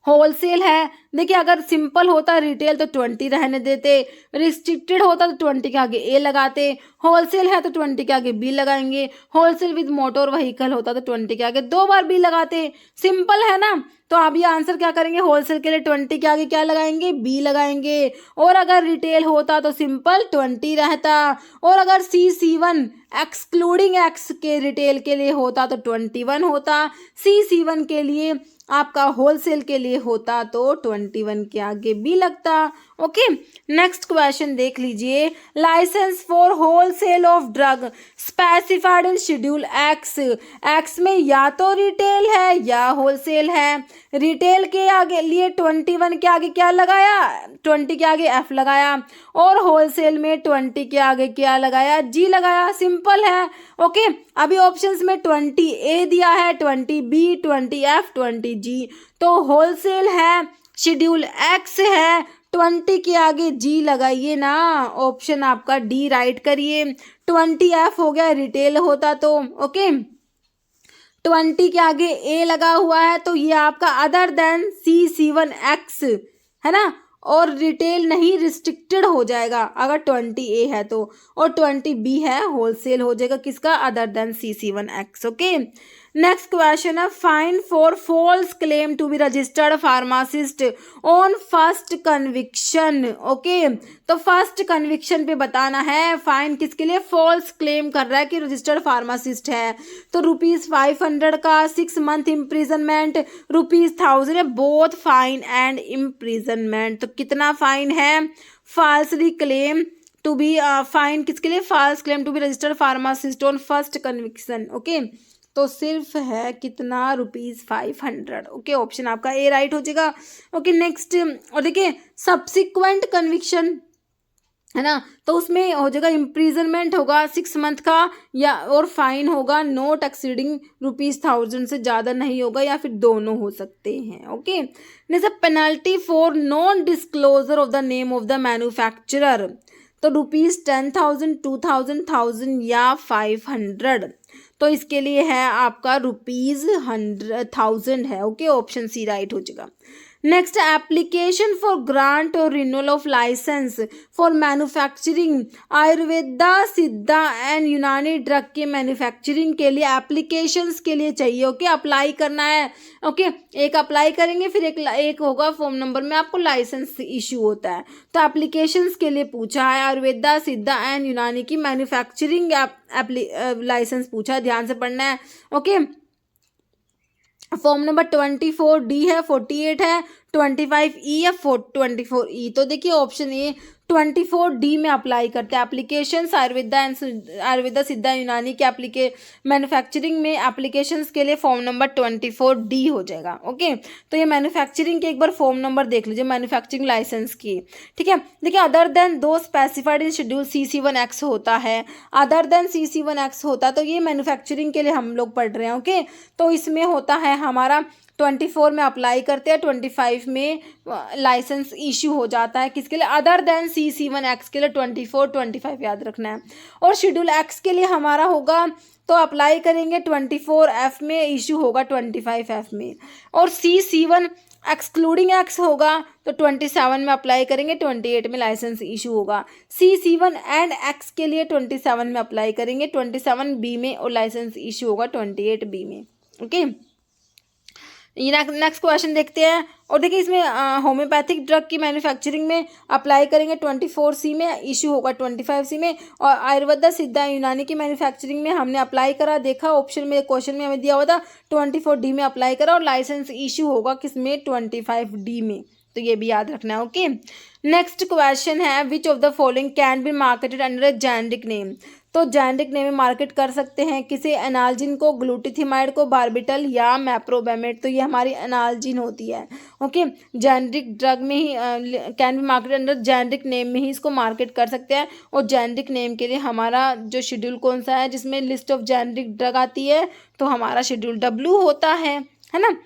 होलसेल है, देखिए अगर सिंपल होता रिटेल तो 20 रहने देते, रिस्ट्रिक्टेड होता तो 20 के आगे ए लगाते, होलसेल है तो 20 के आगे बी लगाएंगे, होलसेल विद मोटर व्हीकल होता तो 20 के आगे 2 बार बी लगाते, सिंपल है ना। तो आप ये आंसर क्या करेंगे, होलसेल के लिए 20 के आगे क्या लगाएंगे, बी लगाएंगे, और अगर रिटेल होता तो सिंपल 20 रहता, और अगर C1 एक्सक्लूडिंग एक्स के रिटेल के लिए होता तो 21 होता, C1 के लिए आपका होलसेल के लिए होता तो 21 के आगे बी लगता। ओके, नेक्स्ट क्वेश्चन देख लीजिए। Licence for wholesale of drug specified in schedule X. X में या तो रिटेल है या होलसेल है। रिटेल के आगे लिए 21 के आगे क्या लगाया, 20 के आगे एफ लगाया, और होलसेल में 20 के आगे क्या लगाया, जी लगाया। सिंपल है। ओके, अभी ऑप्शंस में 20 ए दिया है, 20 बी, 20 एफ, 20 जी। तो होलसेल है, शेड्यूल एक्स है, 20 के आगे जी लगाइए ना। ऑप्शन आपका डी राइट करिए। 20 एफ हो गया, रिटेल होता तो। ओके, 20 के आगे ए लगा हुआ है तो ये आपका अदर देन C7X है ना, और रिटेल नहीं, रिस्ट्रिक्टेड हो जाएगा अगर 20 ए है तो, और 20 बी है, होलसेल हो जाएगा किसका, other than C7X। Okay, next question है fine for false claim to be registered pharmacist on first conviction. Okay, तो फर्स्ट कन्विक्शन पे बताना है फाइन किसके लिए, फॉल्स क्लेम कर रहा है कि रजिस्टर्ड फार्मासिस्ट है, तो ₹500 का, 6 मंथ इम्प्रिजनमेंट, ₹1000 है, बोथ फाइन एंड इम्प्रिजनमेंट। तो कितना फाइन है, falsely claim to be fine किसके लिए, false claim to be registered pharmacist on first conviction. Okay, तो सिर्फ है कितना, ₹500। ओके, ऑप्शन आपका ए राइट हो जाएगा। ओके, नेक्स्ट, और देखिए सब्सिक्वेंट कन्विक्शन है ना, तो उसमें हो जाएगा इम्प्रिजनमेंट होगा 6 मंथ का, या और फाइन होगा नॉट एक्सीडिंग ₹1000 से ज़्यादा नहीं होगा, या फिर दोनों हो सकते हैं। Okay, next penalty for non disclosure of the name of the manufacturer, तो ₹10,000, 2,000, 1,000 या 500। तो इसके लिए है आपका ₹100,000 है। ओके, ऑप्शन सी राइट हो जाएगा। नेक्स्ट, एप्लीकेशन फॉर ग्रांट और renewal of licence for manufacturing Ayurveda, Siddha and यूनानी ड्रग के मैन्युफैक्चरिंग के लिए एप्लीकेशंस के लिए चाहिए। ओके, अप्लाई करना है। ओके, एक अप्लाई करेंगे, फिर एक होगा फॉर्म नंबर में आपको लाइसेंस इशू होता है। तो एप्लीकेशंस के लिए पूछा है, आयुर्वेदा, सिद्धा एंड यूनानी की मैन्युफैक्चरिंग लाइसेंस पूछा है, ध्यान से पढ़ना है। ओके, फॉर्म नंबर 24 डी है, 48 है, 25 ई या 24 ई। तो देखिए ऑप्शन ए 24 डी में अप्लाई करते हैं एप्लीकेशन आयुर्वेदा सिद्धा यूनानी के मैन्युफैक्चरिंग में एप्लीकेशंस के लिए फॉर्म नंबर 24 डी हो जाएगा। ओके, तो ये मैन्युफैक्चरिंग के एक बार फॉर्म नंबर देख लीजिए, मैन्युफैक्चरिंग लाइसेंस की। ठीक है, देखिए other than those specified in schedule C7X होता है, अदर देन C7X होता है, तो ये मैन्युफैक्चरिंग के लिए हम लोग पढ़ रहे हैं। ओके, तो इसमें होता है हमारा 24 में अप्लाई करते हैं, 25 में लाइसेंस इशू हो जाता है किसके लिए, अदर देन C7X के लिए 24, 25 याद रखना है। और शेड्यूल एक्स के लिए हमारा होगा तो अप्लाई करेंगे 24F में, इशू होगा 25F में, और C7 एक्सक्लूडिंग एक्स होगा तो 27 में अप्लाई करेंगे, 28 में लाइसेंस इशू होगा। C7 एंड एक्स के लिए 27 में अप्लाई करेंगे, 27 बी में, और लाइसेंस इशू होगा 28 बी में। ओके, ये नेक्स्ट क्वेश्चन देखते हैं। और देखिए इसमें होम्योपैथिक ड्रग की मैन्युफैक्चरिंग में अप्लाई करेंगे 24 सी में, इशू होगा 25 सी में, और आयुर्वेदा सिद्धा यूनानी की मैन्युफैक्चरिंग में हमने अप्लाई करा, देखा ऑप्शन में, क्वेश्चन में हमें दिया हुआ था 24 डी में अप्लाई करा, और लाइसेंस इशू होगा किसमें, 25 डी में। तो ये भी याद रखना है। ओके, नेक्स्ट क्वेश्चन है which of the following can be marketed under A generic name. तो जेनेरिक नेम में मार्केट कर सकते हैं किसे, एनाल्जिन को, ग्लूटाथियोनाइड को, बार्बिटल या मैप्रोबेमेट। तो ये हमारी एनाल्जिन होती है। ओके, जेनेरिक ड्रग में he can be market under generic name में ही इसको मार्केट कर सकते हैं। और जेनेरिक नेम के लिए हमारा जो शेड्यूल कौन सा है जिसमें लिस्ट ऑफ जेनेरिक ड्रग आती है, तो हमारा शेड्यूल W होता है ना।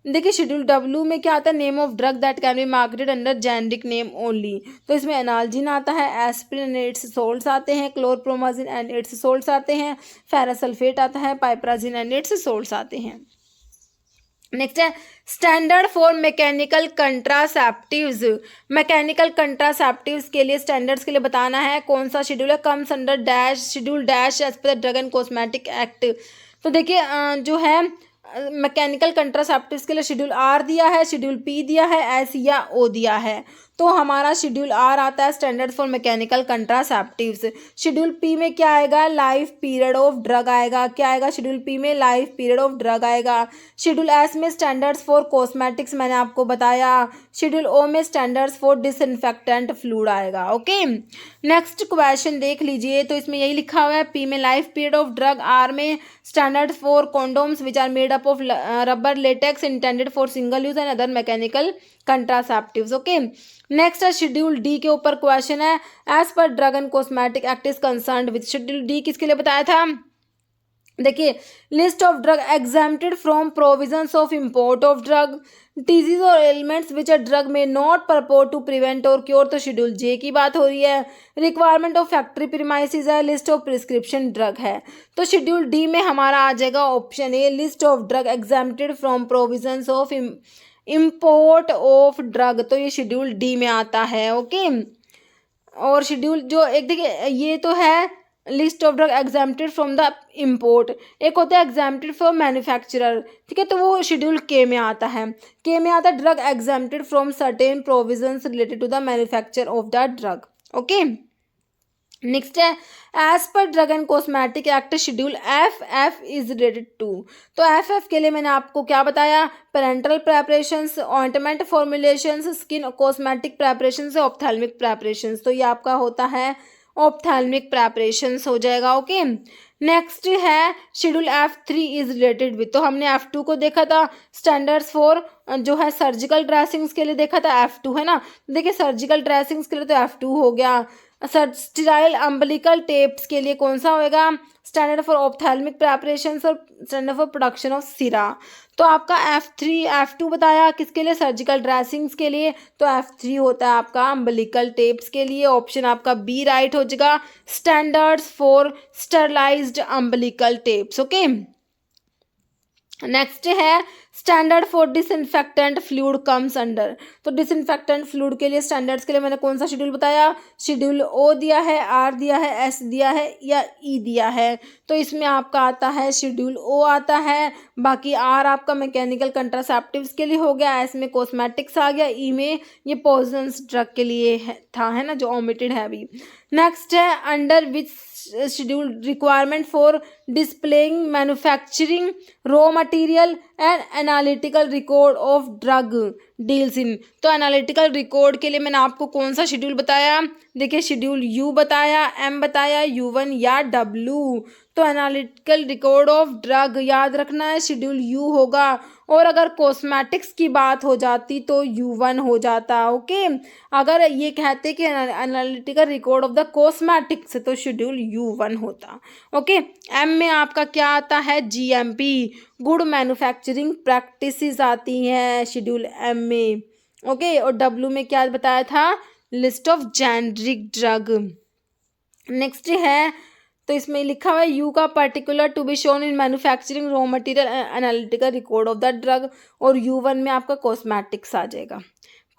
देखिए शेड्यूल W में क्या आता है, name of drug that can be marketed under generic name only. तो इसमें एनाल्जिन आता है, एस्पिरिन एंड इट्स सोल्ट्स आते हैं, क्लोरप्रोमाजिन एंड इट्स सोल्ट्स आते हैं, फेरासल्फेट आता है, पाइपराजिन एंड इट्स सोल्ट्स आते हैं। नेक्स्ट है standard for mechanical कंट्रासेप्टिव्स। Mechanical contraceptives के लिए स्टैंडर्ड्स के लिए बताना है कौन सा शेड्यूल है, comes under dash schedule dash as per the drug and cosmetic act. तो देखिए जो है मैकेनिकल कंट्रासेप्टिव्स के लिए शेड्यूल R दिया है, शेड्यूल P दिया है, S या O दिया है। तो हमारा शेड्यूल R आता है standard for mechanical contraceptives. Schedule P में क्या आएगा, लाइफ पीरियड ऑफ ड्रग आएगा। क्या आएगा शेड्यूल P में, लाइफ पीरियड ऑफ ड्रग आएगा। शेड्यूल S में स्टैंडर्ड्स फॉर कॉस्मेटिक्स मैंने आपको बताया, शेड्यूल ओ में स्टैंडर्ड्स फॉर डिसइंफेक्टेंट फ्लूइड आएगा। ओके, नेक्स्ट क्वेश्चन देख लीजिए, तो इसमें यही लिखा हुआ है, पी में life period of drug, R में standard for condoms which are made up of rubber latex intended for single use and other mechanical contraceptives. Okay, next है शेड्यूल डी के ऊपर क्वेश्चन है, as per drug and cosmetic act is concerned with. Schedule D किसके लिए बताया था, देखिए, list of drug exempted from provisions of import of drug, disease और एलिमेंट्स विच अ ड्रग में नॉट परपोर्ट टू प्रिवेंट और cure, तो schedule जे की बात हो रही है। रिक्वायरमेंट ऑफ फैक्ट्री प्रीमाइसिस है, लिस्ट ऑफ प्रिस्क्रिप्शन ड्रग है, तो शेड्यूल डी में हमारा आ जाएगा option A, list of drug exempted from provisions of import of drug, तो ये शेड्यूल डी में आता है। ओके, और शेड्यूल जो एक देखिए, ये तो है list of drug exempted from the import, एक होता है एग्जेम्प्टेड फ्रॉम मैन्युफैक्चरर, ठीक है, तो वो शेड्यूल के में आता है। के में आता है drug exempted from certain provisions related to the manufacture of the drug. Okay, next है, as per drug and cosmetic act schedule F is related to, तो एफ के लिए मैंने आपको क्या बताया, parental preparations, ointment formulations, skin cosmetic preparations, ophthalmic preparations, तो ये आपका होता है ऑप्थेल्मिक प्रेपरेशंस हो जाएगा। ओके, नेक्स्ट है schedule F3 is related with, तो हमने F2 को देखा था, स्टैंडर्ड्स फॉर जो है सर्जिकल ड्रेसिंग्स के लिए देखा था, F2 है ना, देखिए सर्जिकल ड्रेसिंग्स के लिए तो F2 हो गया। स्टेराइल अम्बिलिकल टेप्स के लिए कौन सा होएगा, स्टैंडर्ड फॉर ऑप्थेल्मिक प्रेपरेशंस और स्टैंडर्ड फॉर प्रोडक्शन ऑफ सीरा, तो आपका F3 F2 बताया किसके लिए, सर्जिकल ड्रेसिंग्स के लिए, तो F3 होता है आपका अम्बिलिकल टेप्स के लिए, ऑप्शन आपका बी राइट हो जाएगा, standards for sterilized umbilical tapes. Okay, next है standard for disinfectant fluid comes under, तो डिसइंफेक्टेंट फ्लूइड के लिए स्टैंडर्ड्स के लिए मैंने कौन सा शेड्यूल बताया, शेड्यूल ओ दिया है, आर दिया है, एस दिया है या ई दिया है, तो इसमें आपका आता है शेड्यूल ओ आता है, बाकी आर आपका मैकेनिकल कंट्रासेप्टिव्स के लिए हो गया, एस में कॉस्मेटिक्स आ गया, ई में ये पॉइजनस ड्रग के लिए है ना, जो ओमिटेड है अभी। नेक्स्ट है under which schedule requirement for displaying manufacturing raw material and analytical record of drug deals in, तो एनालिटिकल रिकॉर्ड के लिए मैंने आपको कौन सा शेड्यूल बताया, देखिए शेड्यूल यू बताया, एम बताया, U1 या W, तो एनालिटिकल रिकॉर्ड ऑफ ड्रग याद रखना है शेड्यूल यू होगा, और अगर कॉस्मेटिक्स की बात हो जाती तो U1 हो जाता। ओके, अगर ये कहते कि analytical record of the cosmetics तो शेड्यूल U1 होता। ओके, एम में आपका क्या आता है, GMP गुड मैन्युफैक्चरिंग प्रैक्टिसेस आती हैं शेड्यूल एम में। ओके, और W में क्या बताया था, list of generic drug. Next है, तो इसमें लिखा हुआ है यू का particular to be shown in manufacturing raw material analytical record of the drug, और U1 में आपका कॉस्मेटिक्स आ जाएगा,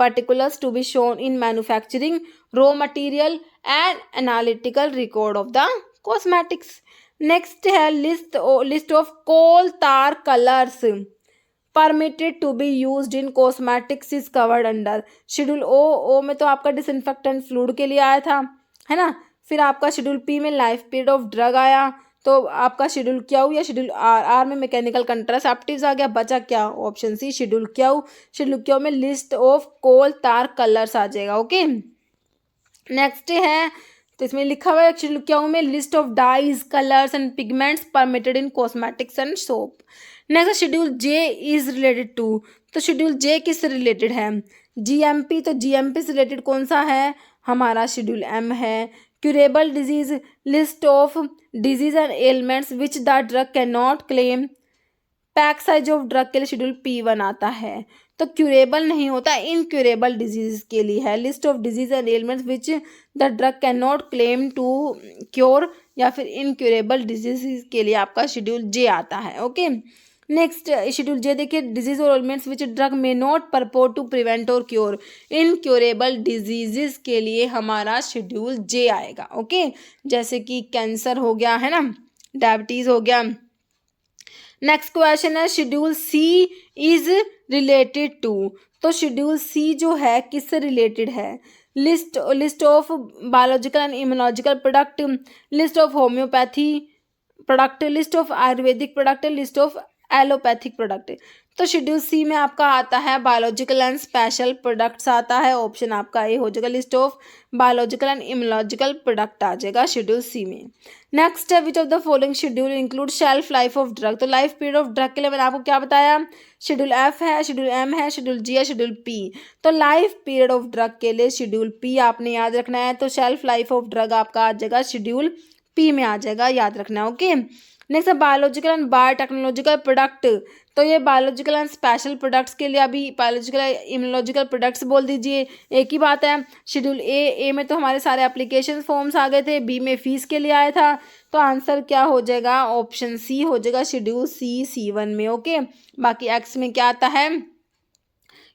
particulars to be shown in manufacturing raw material and analytical record of the cosmetics. Next है list of coal tar colours permitted to be used in cosmetics is covered under, schedule O में तो आपका disinfectant fluid के लिए आया था, है ना, फिर आपका शेड्यूल पी में लाइफ पीरियड ऑफ ड्रग आया, तो आपका शेड्यूल क्यू या शेड्यूल आर में मैकेनिकल कंट्रासेप्टिव्स आ गया, बचा क्या, ऑप्शन सी शेड्यूल क्यू में list of coal tar colours आ जाएगा। ओके, नेक्स्ट है, तो इसमें लिखा हुआ है शेड्यूल क्यू में list of dyes colours and pigments permitted in cosmetics and soap. Next schedule J is related to, तो शेड्यूल जे किससे रिलेटेड है, GMP, तो GMP से रिलेटेड कौन सा है, हमारा शेड्यूल एम है। Curable disease, list of disease and ailments which the drug can not claim, pack size of drug के लिए शेड्यूल P1 आता है, तो क्यूरेबल नहीं होता, इनक्यूरेबल डिजीज के लिए है, list of disease and ailments which the drug can not claim to cure, या फिर इनक्यूरेबल डिजीज के लिए आपका शेड्यूल जे आता है। ओके, नेक्स्ट शेड्यूल जे देखिए, डिजीज और elements which drug may not purport to prevent और क्योर, इनक्योरेबल डिजीजेस के लिए हमारा शेड्यूल जे आएगा। ओके, जैसे कि कैंसर हो गया, है ना, डायबिटीज हो गया। नेक्स्ट क्वेश्चन है schedule C is related to, तो शेड्यूल सी जो है किससे रिलेटेड है, list of biological and immunological product, list of homeopathy product, list of Ayurvedic product, list of allopathic product, तो शेड्यूल सी में आपका आता है बायोलॉजिकल एंड स्पेशल प्रोडक्ट्स आता है। ऑप्शन आपका ए हो जाएगा, list of biological and immunological product आ जाएगा शेड्यूल सी में। नेक्स्ट है, which of the following schedule include shelf life of drug. तो लाइफ पीरियड ऑफ ड्रग के लिए मैंने आपको क्या बताया, शेड्यूल एफ है, शेड्यूल एम है, शेड्यूल जी है, शेड्यूल पी। तो लाइफ पीरियड ऑफ ड्रग के लिए शेड्यूल पी आपने याद रखना है। तो शेल्फ लाइफ ऑफ ड्रग आपका आ जाएगा शेड्यूल पी में आ जाएगा, याद रखना है। ओके, नेक्स्ट है बायोलॉजिकल एंड बायोटेक्नोलॉजिकल प्रोडक्ट। तो ये बायोलॉजिकल एंड स्पेशल प्रोडक्ट्स के लिए अभी बायोलॉजिकल इम्यूनोलॉजिकल प्रोडक्ट्स बोल दीजिए, एक ही बात है। शेड्यूल ए में तो हमारे सारे एप्लीकेशन फॉर्म्स आ गए थे, बी में फीस के लिए आया था। तो आंसर क्या हो जाएगा, ऑप्शन सी हो जाएगा, शेड्यूल सी C1 में। ओके, बाकी एक्स में क्या आता है,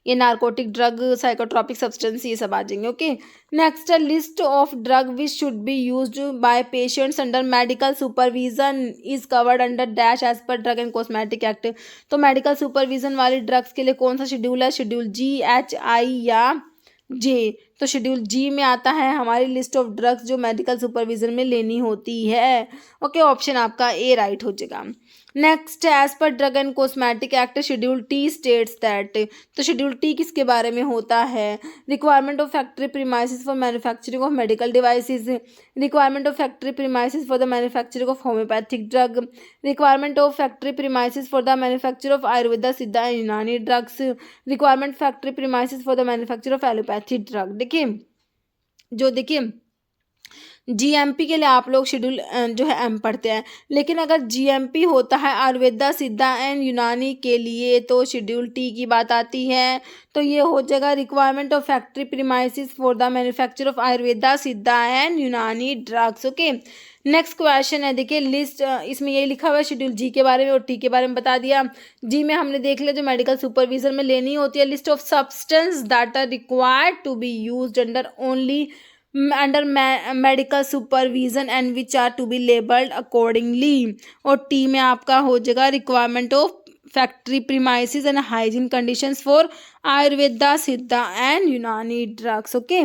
ये नारकोटिक ड्रग, साइकोट्रॉपिक सब्सटेंस, ये सब आ जाएंगे। Okay, next list of drug which should be used by patients under medical supervision is covered under dash as per drug and cosmetic act. तो मेडिकल सुपरविजन वाली ड्रग्स के लिए कौन सा शेड्यूल है, शेड्यूल जी, एच, आई या जे। तो शेड्यूल जी में आता है हमारी लिस्ट ऑफ ड्रग्स जो मेडिकल सुपरविजन में लेनी होती है। ओके, ऑप्शन आपका ए राइट हो जाएगा। Next, as per drug and cosmetic act schedule T states that. तो शेड्यूल टी किसके बारे में होता है, requirement of factory premises for manufacturing of medical devices, requirement of factory premises for the manufacturing of homeopathic drug, requirement of factory premises for the manufacture of Ayurveda, Siddha and Unani drugs, requirement factory premises for the manufacture of allopathy drug. देखिए GMP के लिए आप लोग schedule जो है M पढ़ते हैं, लेकिन अगर जीएमपी होता है आयुर्वेदा, सिद्धा एंड यूनानी के लिए तो शेड्यूल टी की बात आती है। तो ये हो जाएगा requirement of factory premises for the manufacture of Ayurveda, Siddha and Unani drugs. Okay, next question है, देखिए लिस्ट, इसमें यही लिखा हुआ है शेड्यूल जी के बारे में और टी के बारे में बता दिया। जी में हमने देख लिया जो मेडिकल सुपरविजन में लेनी होती है, list of substance that are required to be used under only under medical supervision and which are to be labelled accordingly. और टी में आपका हो जाएगा requirement of factory premises and hygiene conditions for Ayurveda, Siddha and Unani drugs. Okay,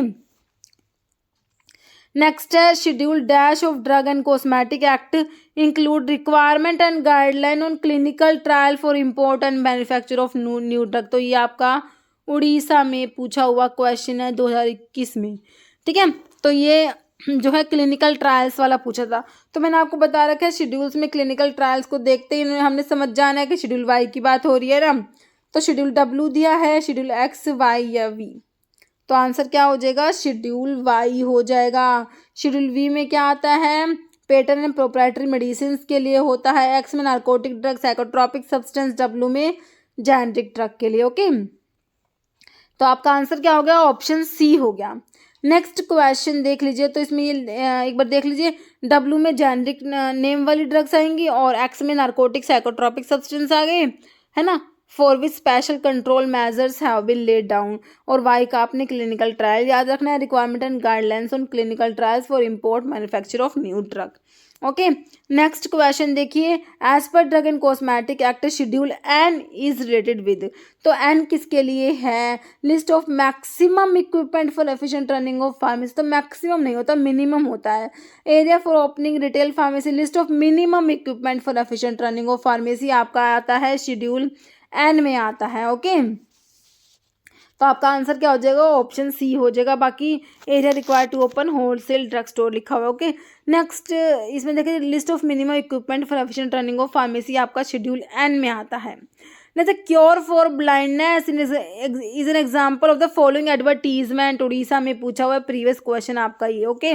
next है schedule dash of drug and cosmetic act include requirement and guideline on clinical trial for import and manufacture of new drug. तो ये आपका उड़ीसा में पूछा हुआ question है 2021 में, ठीक है। तो ये जो है क्लिनिकल ट्रायल्स वाला पूछा था। तो मैंने आपको बता रखा है शेड्यूल्स में क्लिनिकल ट्रायल्स को देखते ही हमने समझ जाना है कि शेड्यूल वाई की बात हो रही है ना। तो शेड्यूल डब्ल्यू दिया है, शेड्यूल एक्स, वाई या वी। तो आंसर क्या हो जाएगा, शेड्यूल वाई हो जाएगा। शेड्यूल वी में क्या आता है, पेटेंट एंड प्रोप्राइटरी मेडिसिन के लिए होता है, एक्स में narcotic drug, psychotropic substance, W में जेनेरिक ड्रग के लिए। ओके, तो आपका आंसर क्या हो गया, ऑप्शन सी हो गया। नेक्स्ट क्वेश्चन देख लीजिए, तो इसमें ये एक बार देख लीजिए, डब्ल्यू में जेनेरिक नेम वाली ड्रग्स आएंगी और एक्स में नार्कोटिक साइकोट्रॉपिक सब्सटेंस आ गए, है ना, for which special control measures have been laid down. और वाई का आपने क्लिनिकल ट्रायल याद रखना है, requirement and guidelines on clinical trials for import manufacture of new drug. Okay, next question देखिए, as per drug and cosmetic act schedule N is related with. तो N किसके लिए है, list of maximum equipment for efficient running of pharmacy. तो maximum नहीं होता, minimum होता है। Area for opening retail pharmacy, list of minimum equipment for efficient running of pharmacy आपका आता है शेड्यूल एन में आता है। ओके, तो आपका आंसर क्या हो जाएगा, ऑप्शन सी हो जाएगा। बाकी area required to open wholesale drug store लिखा हुआ है। ओके, नेक्स्ट इसमें देखिए list of minimum equipment for efficient running of pharmacy आपका शेड्यूल एन में आता है। जैसे cure for blindness is an example of the following advertisement, Orissa में पूछा हुआ है, प्रीवियस क्वेश्चन आपका ये। Okay,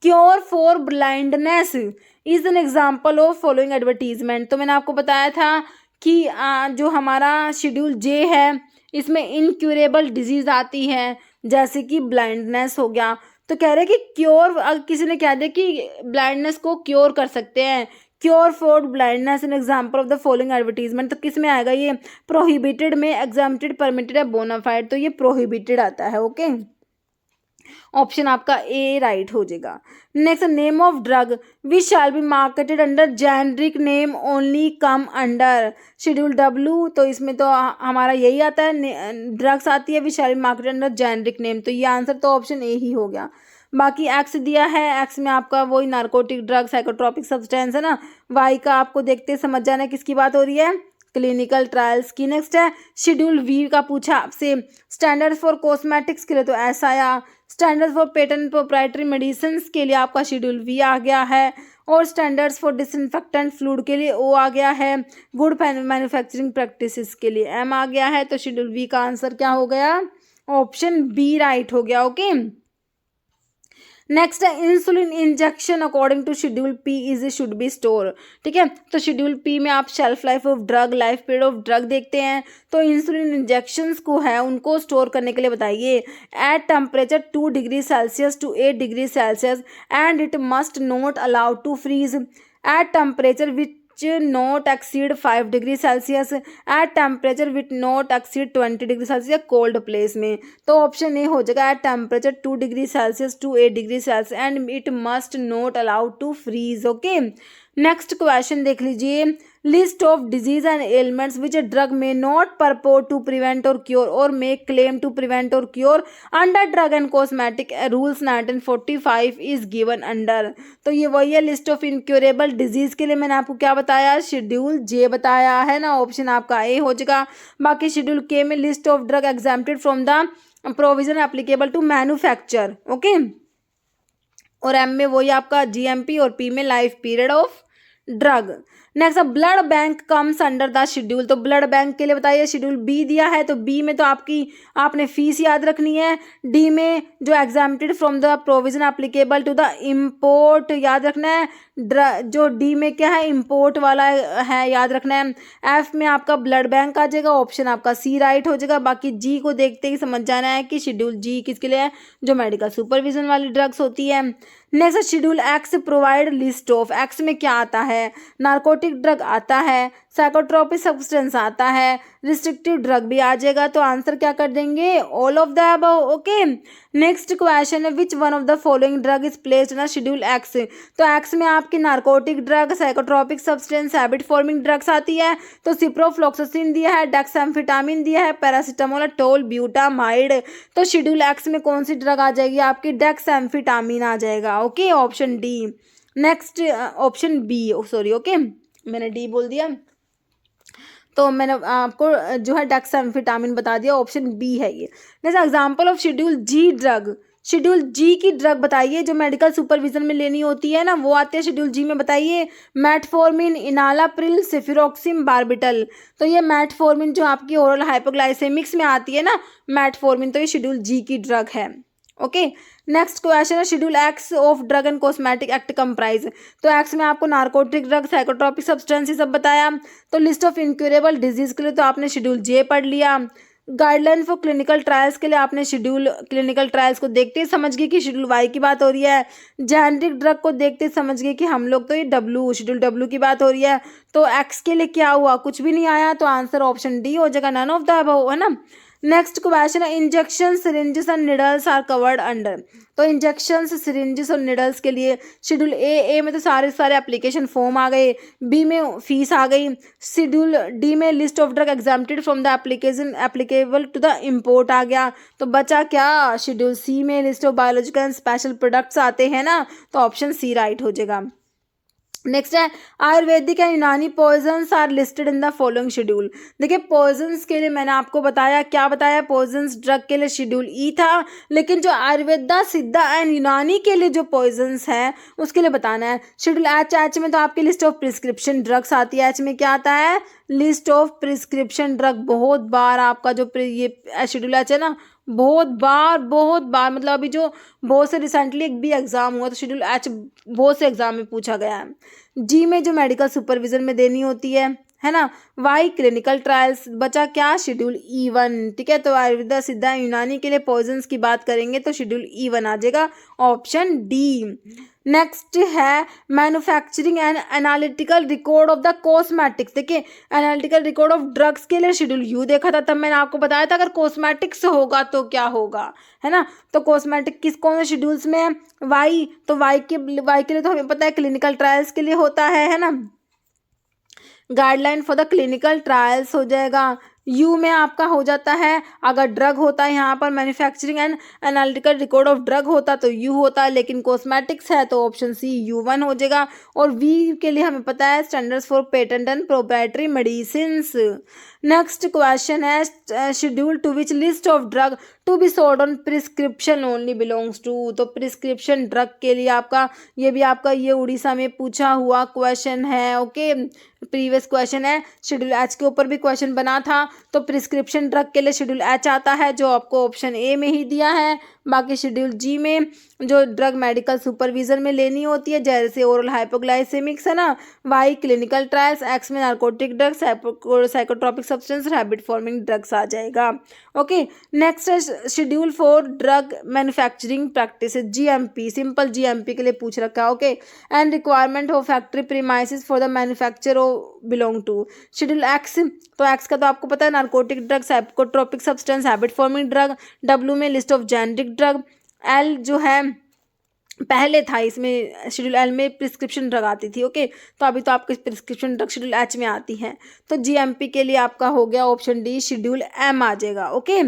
cure for blindness is an example of following advertisement. तो मैंने आपको बताया था कि जो हमारा शेड्यूल जे है इसमें इनक्यूरेबल डिजीज आती है, जैसे कि ब्लाइंडनेस हो गया। तो कह रहे हैं कि क्योर, किसी ने कह दिया कि ब्लाइंडनेस को क्योर कर सकते हैं, cure for blindness N example of the following advertisement. तो किस में आएगा ये, प्रोहिबिटेड में, एग्जाम्प्टेड, परमिटेड या बोनाफाइड। तो ये प्रोहिबिटेड आता है। ओके, ऑप्शन आपका ए राइट हो जाएगा। Next, name of drug which shall be marketed under generic name only come under schedule W. तो इसमें तो हमारा यही आता है, ड्रग्स आती है which shall be marketed under generic name. तो ये आंसर तो ऑप्शन ए ही हो गया। बाकी एक्स दिया है, एक्स में आपका वही नार्कोटिक ड्रग, साइकोट्रॉपिक सब्सटेंस है ना। वाई का आपको देखते समझ जाना है किसकी बात हो रही है, क्लिनिकल ट्रायल्स की। नेक्स्ट है शेड्यूल वी का पूछा आपसे, स्टैंडर्ड्स फॉर कॉस्मेटिक्स के लिए तो ऐसा आया, standards for patent proprietary medicine के लिए आपका शेड्यूल वी आ गया है, और स्टैंडर्ड्स फॉर डिसइंफेक्टेंट फ्लूइड के लिए ओ आ गया है, गुड मैन्युफैक्चरिंग प्रैक्टिसेस के लिए एम आ गया है। तो शेड्यूल वी का आंसर क्या हो गया, ऑप्शन बी राइट हो गया। ओके, नेक्स्ट है insulin injection according to schedule P is should be store. ठीक है, तो शेड्यूल पी में आप shelf life of drug, life period of drug देखते हैं, तो इंसुलिन इंजेक्शंस को है उनको स्टोर करने के लिए बताइए at temperature 2 degree Celsius to 8 degree Celsius and it must not allowed to freeze at temperature which not exceed 5 degree Celsius at temperature which not exceed 20 degree Celsius cold place में। तो option A हो जाएगा at temperature 2 degree Celsius to 8 degree Celsius and it must not allowed to freeze. Okay, next question देख लीजिए, list of disease and ailments which drug में not purport to prevent और cure और make claim to prevent और cure under drug and cosmetic rules 1945 is given under. तो ये वही है लिस्ट ऑफ इनक्योरेबल डिजीज के लिए मैंने आपको क्या बताया, शेड्यूल जे बताया है ना, ऑप्शन आपका ए हो जाएगा। बाकी शेड्यूल के में list of drug exempted from the provision applicable to manufacture. Okay, और एम में वही आपका जीएमपी और पी में life period of drug. Next blood bank comes under the schedule, तो ब्लड बैंक के लिए बताइए शेड्यूल बी दिया है, तो बी में तो आपने फीस याद रखनी है, डी में जो exempted from the provision applicable to the import याद रखना है, जो डी में क्या है इम्पोर्ट वाला है याद रखना है, एफ में आपका ब्लड बैंक आ जाएगा, ऑप्शन आपका सी राइट हो जाएगा। बाकी जी को देखते ही समझ जाना है कि शेड्यूल जी किसके लिए है, जो मेडिकल सुपरविजन वाली ड्रग्स होती है। Next schedule x provide list of, x में क्या आता है, नार्कोटिक ड्रग आता है, साइकोट्रोपिक सब्सटेंस आता है, रिस्ट्रिक्टिव ड्रग भी आ जाएगा, तो आंसर क्या कर देंगे, all of the above. Okay, next question है which one of the following drug is placed in schedule X, तो एक्स में आपकी narcotic drug, psychotropic substance, habit forming drugs आती है, तो सिप्रोफ्लॉक्सासिन दिया है, डेक्सामेफेटामिन दिया है, पैरासीटामोल, टोल, ब्यूटामाइड, तो शेड्यूल एक्स में कौन सी ड्रग आ जाएगी आपकी, डेक्सामेफेटामिन आ जाएगा। Okay, option D. Next option B, sorry okay मैंने डी बोल दिया, तो मैंने आपको जो है डेक्सामेफेटामिन बता दिया, ऑप्शन बी है ये। Next example of schedule G drug, schedule G की ड्रग बताइए जो मेडिकल सुपरविजन में लेनी होती है ना, वो आते हैं शेड्यूल जी में, बताइए मेटफॉर्मिन, इनालाप्रिल, सेफिरोक्सिम, बार्बिटल। तो ये मेटफॉर्मिन जो आपकी ओरल हाइपोग्लाइसेमिक्स में आती है ना मेटफॉर्मिन, तो ये शेड्यूल जी की ड्रग है। ओके, नेक्स्ट क्वेश्चन है schedule x of drug and cosmetic act comprise, तो एक्स में आपको नार्कोटिक ड्रग, साइकोट्रोपिक सब्सटेंस ये सब बताया, तो लिस्ट ऑफ इनक्यूरेबल डिजीज के लिए तो आपने शेड्यूल जे पढ़ लिया, गाइडलाइन फॉर क्लिनिकल ट्रायल्स के लिए आपने शेड्यूल क्लिनिकल ट्रायल्स को देखते ही समझ गए कि शेड्यूल वाई की बात हो रही है, जेनेरिक ड्रग को देखते ही समझ गए कि हम लोग तो ये डब्ल्यू शेड्यूल डब्ल्यू की बात हो रही है, तो एक्स के लिए क्या हुआ, कुछ भी नहीं आया, तो आंसर ऑप्शन डी हो जाएगा, नन ऑफ द अबव, है ना। नेक्स्ट क्वेश्चन है injection, syringes and needles are covered under, तो इंजेक्शन, सिरिंजेस और निडल्स के लिए शेड्यूल ए में तो सारे एप्लीकेशन फॉर्म आ गए, बी में फीस आ गई, शेड्यूल डी में list of drug exempted from the application applicable to the import आ गया, तो बचा क्या, शेड्यूल सी में list of biological and special products आते हैं ना, तो ऑप्शन सी राइट हो जाएगा। नेक्स्ट है Ayurvedic and Unani poisons are listed in the following schedule, देखिए पॉइजन्स के लिए मैंने आपको बताया, क्या बताया, पॉइजन्स ड्रग के लिए शेड्यूल ई था, लेकिन जो आयुर्वेदा, सिद्धा एंड यूनानी के लिए जो पॉइजन्स है उसके लिए बताना है शेड्यूल एच। एच में तो आपकी लिस्ट ऑफ प्रिस्क्रिप्शन ड्रग्स आती है, एच में क्या आता है, लिस्ट ऑफ प्रिस्क्रिप्शन ड्रग। बहुत बार आपका जो ये शेड्यूल एच है ना, बहुत बार मतलब अभी जो बहुत से रिसेंटली एक भी एग्जाम हुआ तो शेड्यूल एच बहुत से एग्जाम में पूछा गया है। जी में जो मेडिकल सुपरविजन में देनी होती है ना, वाई क्लिनिकल ट्रायल्स, बचा क्या, शेड्यूल E1। ठीक है, तो आयुर्वेदा, सिद्धा, यूनानी के लिए पॉइजन्स की बात करेंगे तो शेड्यूल E1 आ जाएगा, ऑप्शन डी। नेक्स्ट है manufacturing and analytical record of the cosmetics, देखिए एनालिटिकल रिकॉर्ड ऑफ ड्रग्स के लिए शेड्यूल यू देखा था, तब मैंने आपको बताया था अगर कॉस्मेटिक्स होगा तो क्या होगा, है ना, तो कॉस्मेटिक किस कौन से शेड्यूल्स में है, वाई, तो वाई के लिए तो हमें पता है क्लिनिकल ट्रायल्स के लिए होता है ना, guideline for the clinical trials हो जाएगा। यू में आपका हो जाता है, अगर ड्रग होता है यहाँ पर manufacturing and analytical record of drug होता तो यू होता है, लेकिन कॉस्मेटिक्स है तो ऑप्शन सी U1 हो जाएगा। और वी के लिए हमें पता है standards for patent and proprietary medicines. Next question है schedule two which list of drug to be sold on prescription only belongs to. तो प्रिस्क्रिप्शन ड्रग के लिए आपका ये भी आपका ये उड़ीसा में पूछा हुआ क्वेश्चन है। ओके, प्रीवियस क्वेश्चन है, शेड्यूल एच के ऊपर भी क्वेश्चन बना था। तो प्रिस्क्रिप्शन ड्रग के लिए शेड्यूल एच आता है, जो आपको ऑप्शन ए में ही दिया है। बाकी शेड्यूल जी में जो ड्रग मेडिकल सुपरविजन में लेनी होती है, जैसे ओरल हाइपोग्लाइसेमिक्स है ना, वाई क्लिनिकल ट्रायल्स, एक्स में narcotic drugs, psychotropic substance, habit forming drugs आ जाएगा। ओके, नेक्स्ट है schedule for drug manufacturing practice GMP, simple GMP के लिए पूछ रखा है। Okay, and requirement of factory premises for the manufacture belong to. Schedule X, तो एक्स का तो आपको पता है narcotic drug, psychotropic substance, habit forming drug. W में list of generic drug. L जो है पहले था, इसमें शेड्यूल एल में प्रिस्क्रिप्शन ड्रग आती थी। ओके, तो अभी तो आपकी प्रिस्क्रिप्शन ड्रग शेड्यूल एच में आती है। तो GMP के लिए आपका हो गया ऑप्शन डी, शेड्यूल एम आ जाएगा। ओके,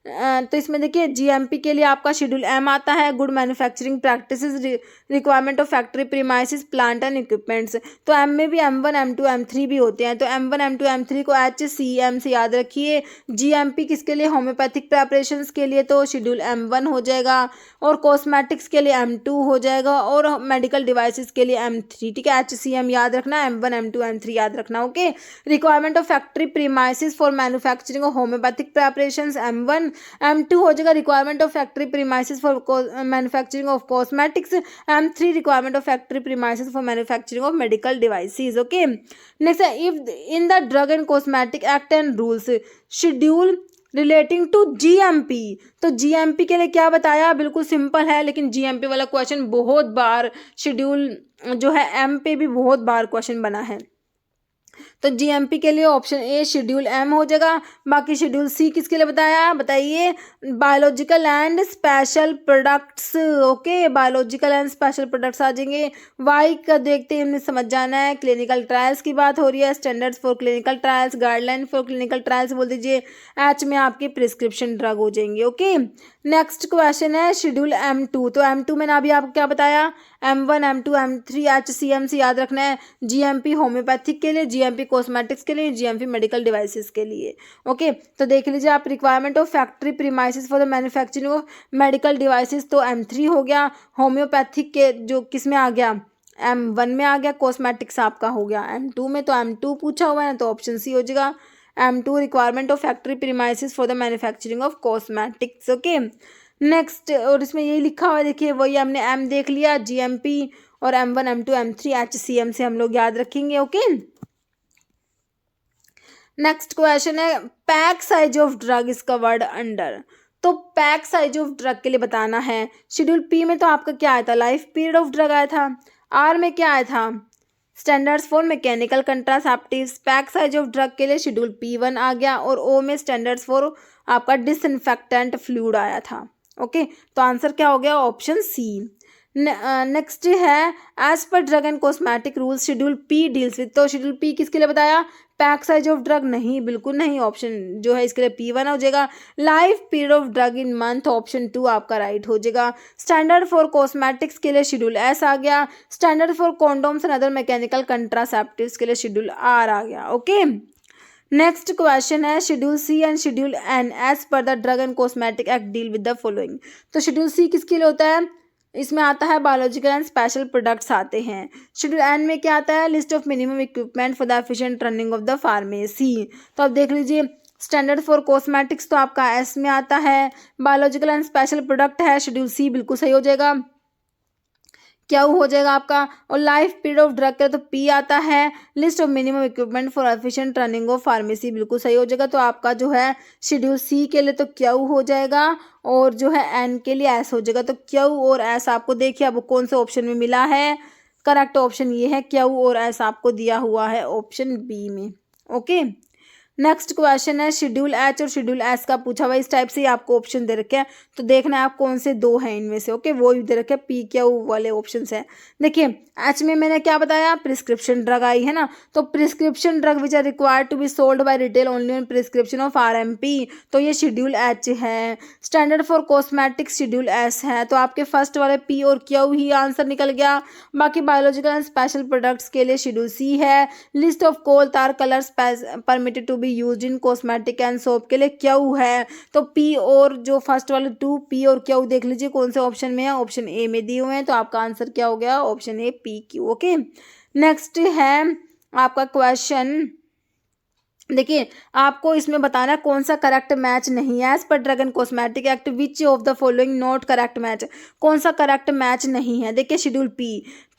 तो इसमें देखिए GMP के लिए आपका शेड्यूल एम आता है, good manufacturing practices, requirement of factory premises, plant and equipments. तो एम में भी M1 M2 M3 भी होते हैं। तो M1 M2 M3 को HCM से याद रखिए। GMP किसके लिए, होम्योपैथिक प्रेपरेशंस के लिए तो शेड्यूल M1 हो जाएगा, और कॉस्मेटिक्स के लिए M2 हो जाएगा, और मेडिकल डिवाइसेस के लिए M3। ठीक है, HCM याद रखना, M1 M2 M3 याद रखना। Okay, requirement of factory premises for manufacturing of homeopathic preparations M1। M2 हो जाएगा requirement of factory premises for manufacturing of cosmetics. M3 requirement of factory premises for manufacturing of medical devices. Okay, next है if in the drug and cosmetic act and rules schedule relating to GMP। तो GMP के लिए क्या बताया, बिल्कुल simple है, लेकिन GMP वाला क्वेश्चन बहुत बार शेड्यूल जो है M पे भी बहुत बार क्वेश्चन बना है। तो GMP के लिए ऑप्शन ए शेड्यूल एम हो जाएगा। बाकी शेड्यूल सी किसके लिए बताया, बताइए, biological and special products. Okay, biological and special products आ जाएंगे। वाई का देखते हैं, हमने समझ जाना है, क्लिनिकल ट्रायल्स की बात हो रही है, standards for clinical trials, guideline for clinical trials बोल दीजिए। एच में आपकी प्रिस्क्रिप्शन ड्रग हो जाएंगे। ओके, नेक्स्ट क्वेश्चन है शेड्यूल M2। तो M2 में ना अभी आपको क्या बताया, M1 M2 M3 HCM से याद रखना है। GMP होम्योपैथिक के लिए, GMP कॉस्मेटिक्स के लिए, GMP मेडिकल डिवाइसेस के लिए। ओके, तो देख लीजिए आप, requirement of factory premises for the manufacturing of medical devices तो M3 हो गया। होम्योपैथिक के जो किस में आ गया, M1 में आ गया। कॉस्मेटिक्स आपका हो गया M2 में, तो M2 पूछा हुआ है तो ऑप्शन सी हो जाएगा। M2 requirement of factory premises for the manufacturing of cosmetics. Okay, next, और इसमें यही लिखा हुआ है, देखिए वही हमने M देख लिया, GMP और M1 M2 M3 HCM से हम लोग याद रखेंगे। ओके, नेक्स्ट क्वेश्चन है pack size of drug is covered under. तो पैक साइज ऑफ ड्रग के लिए बताना है। शेड्यूल पी में तो आपका क्या आया था, लाइफ पीरियड ऑफ ड्रग आया था। आर में क्या आया था, standards for mechanical contraceptives. Pack size of drug के लिए शेड्यूल P1 आ गया, और ओ में स्टैंडर्ड्स फॉर आपका डिसइंफेक्टेंट फ्लूइड आया था। ओके, तो आंसर क्या हो गया, ऑप्शन सी। नेक्स्ट है as per drug and cosmetic rules schedule P deals with. तो शेड्यूल P किसके लिए बताया, पैक साइज ऑफ ड्रग नहीं, बिल्कुल नहीं, ऑप्शन जो है इसके लिए P1 हो जाएगा। Life period of drug in month, option 2 आपका राइट हो जाएगा। स्टैंडर्ड फॉर कॉस्मेटिक्स के लिए शेड्यूल S आ गया। Standard for condoms and other mechanical contraceptives के लिए शेड्यूल R आ गया। ओके, नेक्स्ट क्वेश्चन है schedule C and schedule N as per the drug and cosmetic act deal with the following. तो शेड्यूल सी किसके लिए होता है, इसमें आता है बायोलॉजिकल एंड स्पेशल प्रोडक्ट्स आते हैं। शेड्यूल एन में क्या आता है, list of minimum equipment for the efficient running of the pharmacy. तो अब देख लीजिए, स्टैंडर्ड फॉर कॉस्मेटिक्स तो आपका एस में आता है, बायोलॉजिकल एंड स्पेशल प्रोडक्ट है शेड्यूल सी, बिल्कुल सही हो जाएगा। क्या हो जाएगा आपका, और लाइफ पीरियड ऑफ ड्रग का तो P आता है। List of minimum equipment for efficient running of pharmacy, बिल्कुल सही हो जाएगा। तो आपका जो है शेड्यूल सी के लिए तो क्यू हो जाएगा, और जो है एन के लिए एस हो जाएगा। तो क्यू और एस आपको देखिए अब कौन से ऑप्शन में मिला है, करेक्ट ऑप्शन ये है, क्यू और एस आपको दिया हुआ है ऑप्शन बी में। ओके, नेक्स्ट क्वेश्चन है शेड्यूल एच और शेड्यूल एस का पूछा हुआ, इस टाइप से ही आपको ऑप्शन दे रखे हैं, तो देखना है आप कौन से दो हैं इनमें से। ओके, वो दे रखे पी क्यू वाले ऑप्शन है। देखिए एच में मैंने क्या बताया, प्रिस्क्रिप्शन ड्रग आई है ना, तो prescription drug which are required to be sold by retail only on prescription of RMP, तो ये शेड्यूल एच है। Standard for cosmetics schedule S है, तो आपके फर्स्ट वाले पी और क्यू ही आंसर निकल गया। बाकी बायोलॉजिकल एंड स्पेशल प्रोडक्ट्स के लिए शेड्यूल सी है। List of coal tar colours permitted to be used in cosmetic and soap के लिए क्यू है। तो पी और जो फर्स्ट वाले टू पी और क्यू देख लीजिए कौन से ऑप्शन में है, ऑप्शन ए में दिए हुए हैं, तो आपका आंसर क्या हो गया, option A P Q. Okay, next है आपका क्वेश्चन। देखिए आपको इसमें बताना कौन सा करेक्ट मैच नहीं है as per drug and cosmetic act, which of the following not correct match, कौन सा करेक्ट मैच नहीं है। देखिए शेड्यूल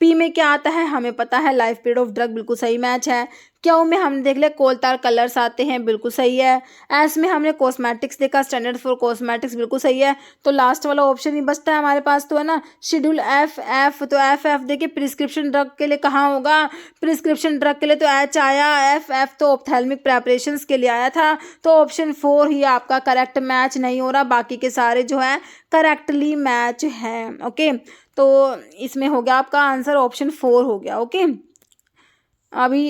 पी में क्या आता है हमें पता है, लाइफ पीरियड ऑफ ड्रग बिल्कुल सही मैच है। क्यू में हमने देख लिया कोलतार कलर्स आते हैं, बिल्कुल सही है। एस में हमने कॉस्मेटिक्स देखा, स्टैंडर्ड फॉर कॉस्मेटिक्स बिल्कुल सही है। तो लास्ट वाला ऑप्शन ही बचता है हमारे पास, तो है ना शेड्यूल एफ, तो एफ देखिए प्रिस्क्रिप्शन ड्रग के लिए कहाँ होगा, प्रिस्क्रिप्शन ड्रग के लिए तो एच आया, एफ तो ऑप्थेल्मिक प्रेपरेशंस के लिए आया था, तो ऑप्शन 4 ही आपका करेक्ट मैच नहीं हो रहा, बाकी के सारे जो है करेक्टली मैच है। ओके, तो इसमें हो गया आपका आंसर ऑप्शन 4 हो गया। ओके, अभी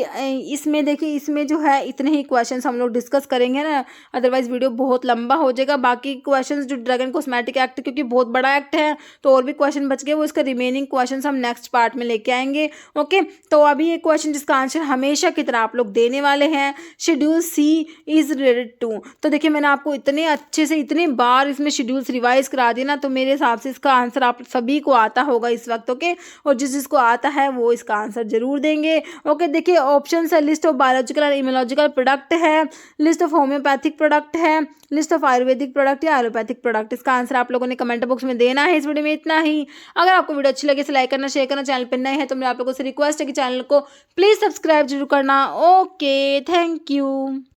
इसमें देखिए इसमें जो है इतने ही क्वेश्चंस हम लोग डिस्कस करेंगे ना, अदरवाइज वीडियो बहुत लंबा हो जाएगा। बाकी क्वेश्चंस जो ड्रग एंड कॉस्मेटिक एक्ट क्योंकि बहुत बड़ा एक्ट है तो और भी क्वेश्चन बच गए, वो इसका रिमेनिंग क्वेश्चंस हम नेक्स्ट पार्ट में लेके आएंगे। ओके, तो अभी ये क्वेश्चन जिसका आंसर हमेशा की तरह आप लोग देने वाले हैं, schedule C is related to. तो देखिए मैंने आपको इतने अच्छे से इतने बार इसमें शेड्यूल्स रिवाइज करा दिए ना, तो मेरे हिसाब से इसका आंसर आप सभी को आता होगा इस वक्त। ओके, और जिसको आता है वो इसका आंसर जरूर देंगे। ओके, देखिए ऑप्शन है लिस्ट ऑफ बायोलॉजिकल और इम्यूनोलॉजिकल प्रोडक्ट है, लिस्ट ऑफ होम्योपैथिक प्रोडक्ट है, लिस्ट ऑफ आयुर्वेदिक प्रोडक्ट या एलोपैथिक प्रोडक्ट। इसका आंसर आप लोगों ने कमेंट बॉक्स में देना है। इस वीडियो में इतना ही। अगर आपको वीडियो अच्छी लगे तो लाइक करना, शेयर करना, चैनल पर नए हैं तो मैं आप लोगों से रिक्वेस्ट है कि चैनल को प्लीज सब्सक्राइब जरूर करना। Okay, thank you.